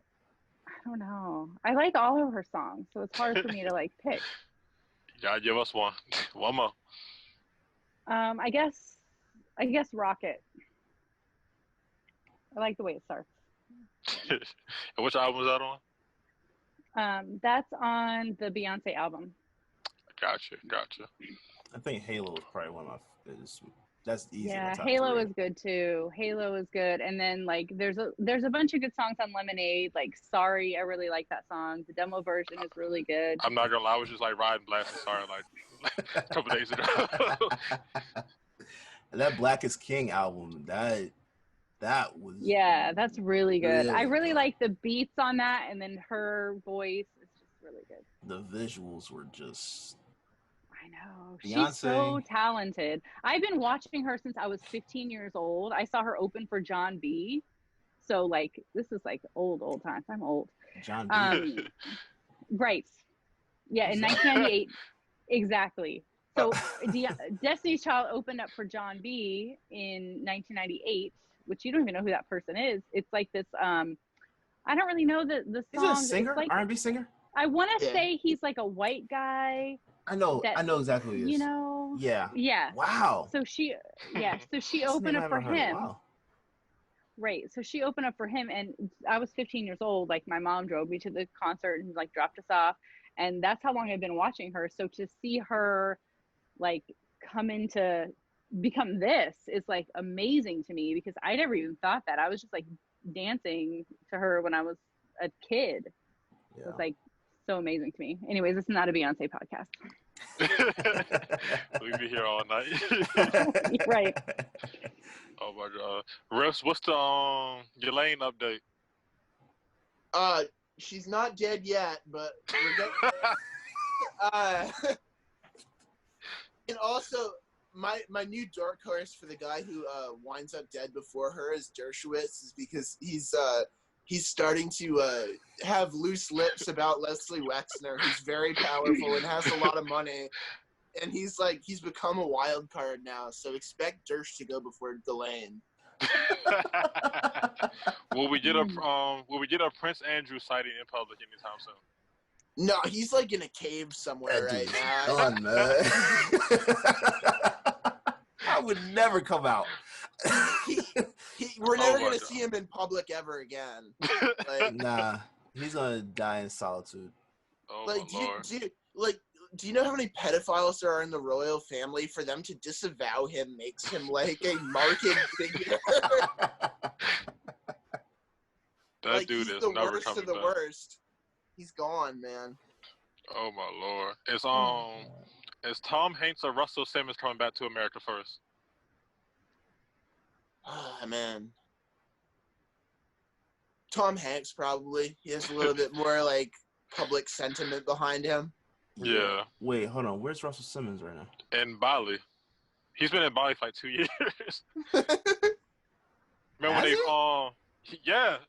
don't know. I like all of her songs, so it's hard for me to like pick. You gotta give us one. One more. I guess Rocket. I like the way it starts. And which album is that on? That's on the Beyonce album. Gotcha. I think Halo is probably one of my. That's easy. Yeah, Halo is good too. Halo is good, and then like there's a bunch of good songs on Lemonade. Like Sorry, I really like that song. The demo version is really good. I'm not gonna lie, I was just like riding blasting Sorry like a couple days ago. And that Black is King album, that was that's really good. I really good. like the beats on that, and then her voice is just really good. The visuals were just. I know. Beyonce. She's so talented. I've been watching her since I was 15 years old. I saw her open for John B. So like this is like old times. I'm old. John B. Right. Yeah, in 1998. Exactly. So Destiny's Child opened up for John B in 1998, which you don't even know who that person is. It's like this I don't really know the song. Is he a singer? Like, R&B singer? I want to say he's like a white guy. I know exactly who he is. You know? Yeah. Wow. So she opened up for him. Wow. Right. So she opened up for him, and I was 15 years old. Like my mom drove me to the concert and like dropped us off, and that's how long I've been watching her. So to see her like come into become this is like amazing to me, because I never even thought that. I was just like dancing to her when I was a kid. Yeah. It was like so amazing to me. Anyways, this is not a Beyonce podcast. We'll be here all night. Right. Oh my God. Riffs, what's the Elaine update? She's not dead yet, but we're and also my new dark horse for the guy who winds up dead before her is Dershowitz, is because he's starting to have loose lips about Leslie Wexner, who's very powerful and has a lot of money. And he's become a wild card now, so expect Dersh to go before Delane. Will we get a Prince Andrew sighting in public anytime soon? No, he's like in a cave somewhere right now. Done, man. I would never come out. We're never gonna see him in public ever again. Like, nah, he's gonna die in solitude. Oh, like, do you know how many pedophiles there are in the royal family? For them to disavow him makes him like a market figure. That dude is the never worst coming of the back. Worst. He's gone, man. Oh my Lord! Is Tom Hanks or Russell Simmons coming back to America first? Ah, man. Tom Hanks probably. He has a little bit more like public sentiment behind him. Yeah. Wait, hold on. Where's Russell Simmons right now? In Bali. He's been in Bali for like 2 years. Remember when they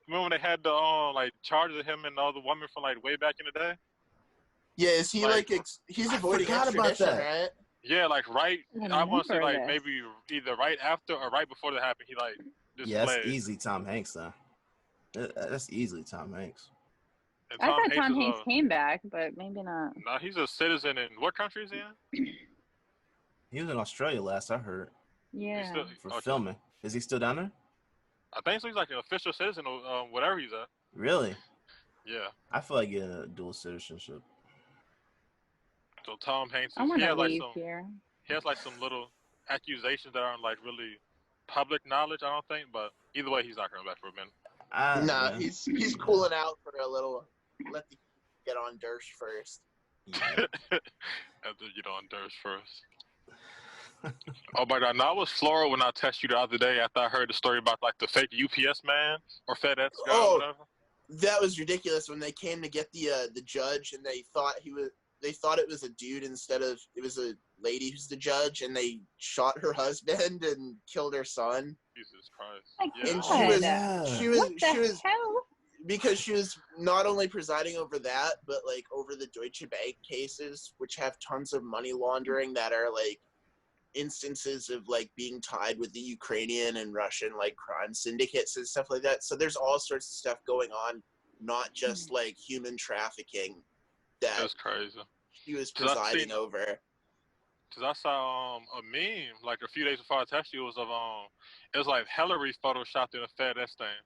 remember when they had the like charges of him and the other woman from like way back in the day? Yeah, is he he's avoiding extradition, right? Yeah, like right. I want to say like maybe either right after or right before that happened. He like just that's fled. easily Tom Hanks though. That's easily Tom Hanks. And I thought Tom is Hanks came back, but maybe not. No, he's a citizen in what country is he in? He was in Australia last I heard. Yeah. For filming. Is he still down there? I think so. He's like an official citizen of whatever he's at. Really? Yeah. I feel like getting a dual citizenship. So Tom Hanks, I want to like leave here. He has like some little accusations that aren't like really public knowledge, I don't think. But either way, he's not coming back for a minute. Nah, he's cooling out for a little. Let the get on Durst first. Yeah. After you get on Durst first. Oh my God! Now I was Florida when I texted you the other day after I heard the story about like the fake UPS man or FedEx guy or whatever. That was ridiculous when they came to get the judge and they thought it was a dude instead of it was a lady who's the judge, and they shot her husband and killed her son. Jesus Christ! And she was hell? Because she was not only presiding over that, but like over the Deutsche Bank cases, which have tons of money laundering that are like instances of like being tied with the Ukrainian and Russian like crime syndicates and stuff like that. So there's all sorts of stuff going on, not just like human trafficking. That's crazy. She was presiding over. Cause I saw a meme like a few days before I texted you. It was like Hillary photoshopped in a FedEx thing,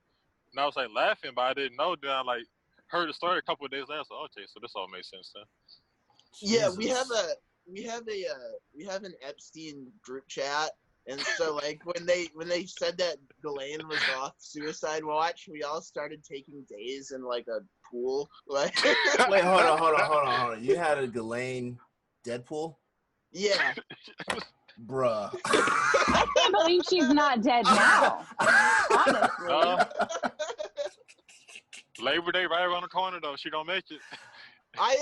and I was like laughing, but I didn't know. Then I like heard the story a couple of days later. So okay, so this all makes sense then. Yeah, we have an Epstein group chat, and so like when they said that Ghislaine was off suicide watch, we all started taking days in like a pool. Like, wait, hold on. You had a Ghislaine Deadpool? Yeah. Bruh. I can't believe she's not dead now. Honestly. Labor Day right around the corner though. She don't make it. I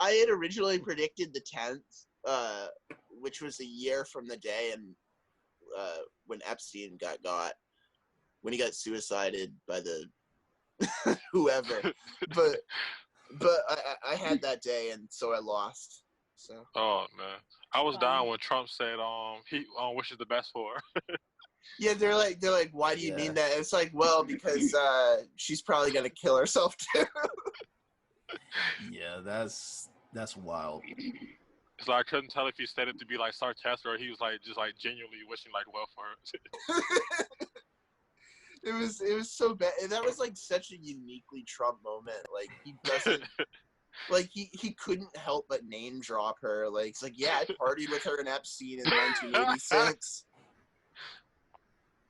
had originally predicted the 10th, which was a year from the day and when Epstein got when he got suicided by the whoever. But I had that day, and so I lost. So. Oh man, I was down when Trump said he wishes the best for her. Yeah, they're like, why do you mean that? It's like, well, because she's probably gonna kill herself too. Yeah, that's wild. So I couldn't tell if he said it to be like sarcastic or he was like just like genuinely wishing like well for her. It was so bad. And that was like such a uniquely Trump moment. Like he doesn't like he couldn't help but name drop her. Like it's like, yeah, I partied with her in Epstein in 1986.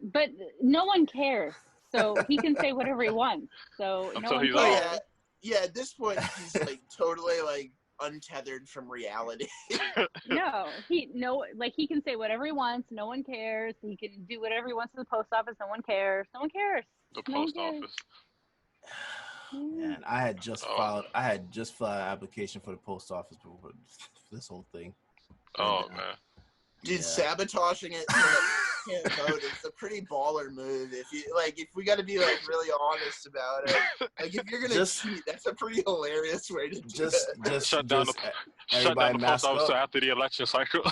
But no one cares. So he can say whatever he wants. So no one cares. Yeah, at this point he's like totally like untethered from reality. He can say whatever he wants. No one cares. He can do whatever he wants to the post office. No one cares. No one cares. The post office. And I had just filed an application for the post office for this whole thing. Oh man. Dude, sabotaging it so that you can't vote is a pretty baller move. If we got to be like really honest about it, like if you're gonna cheat, that's a pretty hilarious way to do it. Just shut down the post office after the election cycle.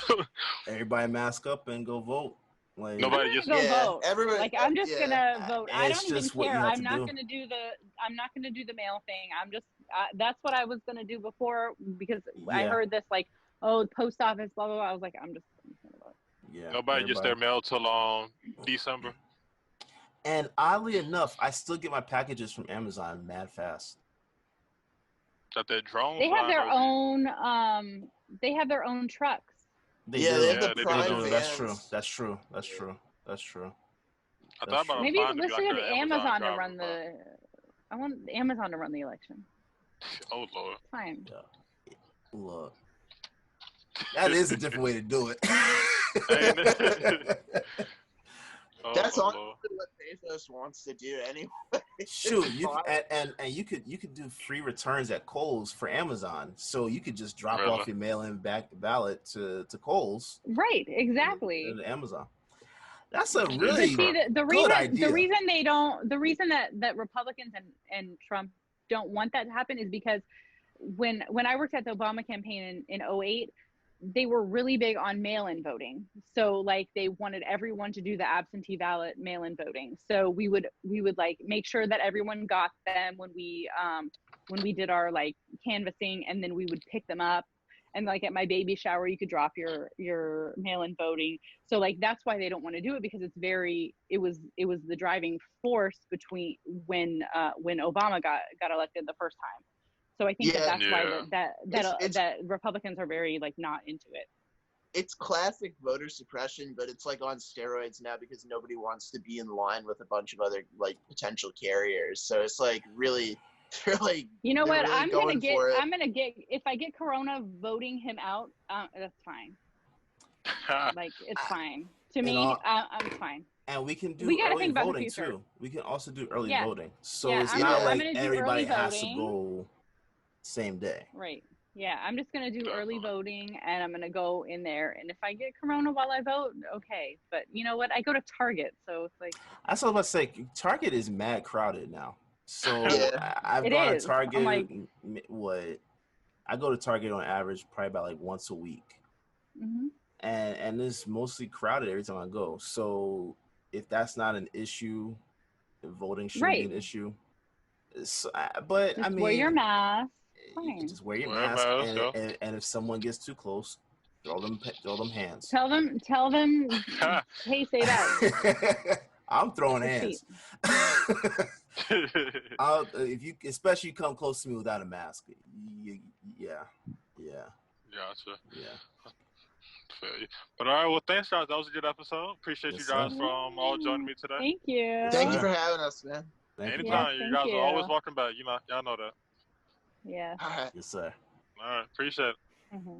Everybody mask up and go vote. Like nobody just vote. Everybody, like I'm just gonna vote. I don't even care. I'm not gonna do the mail thing. I'm just that's what I was gonna do before because I heard this like, oh, post office, blah blah blah. I was like, I'm just gonna vote. Yeah. Nobody gets their mail till December. And oddly enough, I still get my packages from Amazon mad fast. That their drones. They have their own. They have their own trucks. They have the Prime vans. That's true. I thought about maybe let's go to Amazon to run the. I want Amazon to run the election. Oh Lord. Fine. Yeah. Look. That is a different way to do it. That's honestly what Bezos wants to do anyway. Shoot, and you could do free returns at Kohl's for Amazon, so you could just drop off your mail-in ballot to Kohl's. Right, exactly. To Amazon. That's a really good idea. The reason that Republicans and Trump don't want that to happen is because when I worked at the Obama campaign in 2008, they were really big on mail-in voting. So like they wanted everyone to do the absentee ballot mail-in voting. So we would like make sure that everyone got them when we did our like canvassing, and then we would pick them up. And like at my baby shower, you could drop your mail-in voting. So like that's why they don't want to do it, because it was the driving force between when Obama got elected the first time. So I think that's why that Republicans are very like not into it. It's classic voter suppression, but it's like on steroids now, because nobody wants to be in line with a bunch of other like potential carriers. So it's like really, they're like, you know what? Really I'm gonna get if I get Corona voting him out, that's fine. Like it's fine to me. I'm fine. And we can do gotta early think about the voting future. too. We can also do early Yeah. voting. So Yeah, it's I'm not gonna like do everybody early has to voting. go same day. Right. Yeah, I'm just gonna do early voting, and I'm gonna go in there. And if I get Corona while I vote, okay. But you know what? I go to Target, so it's like. That's what I was about to say. Target is mad crowded now. So I've gone to Target. Like, I go to Target on average probably about like once a week, and it's mostly crowded every time I go. So if that's not an issue, voting shouldn't be an issue. So, but just I mean, wear your mask. You can just wear your mask, and if someone gets too close, throw them hands. Tell them. Hey, say that. I'm throwing hands. If you, especially come close to me without a mask. Yeah. Gotcha. Yeah. But all right, well, thanks, guys. That was a good episode. Appreciate you guys for all joining me today. Thank you. Thank you for having us, man. Anytime. You guys are always welcome back. You know, y'all know that. Yeah. All right. Yes, sir. All right. Appreciate it. Mm-hmm.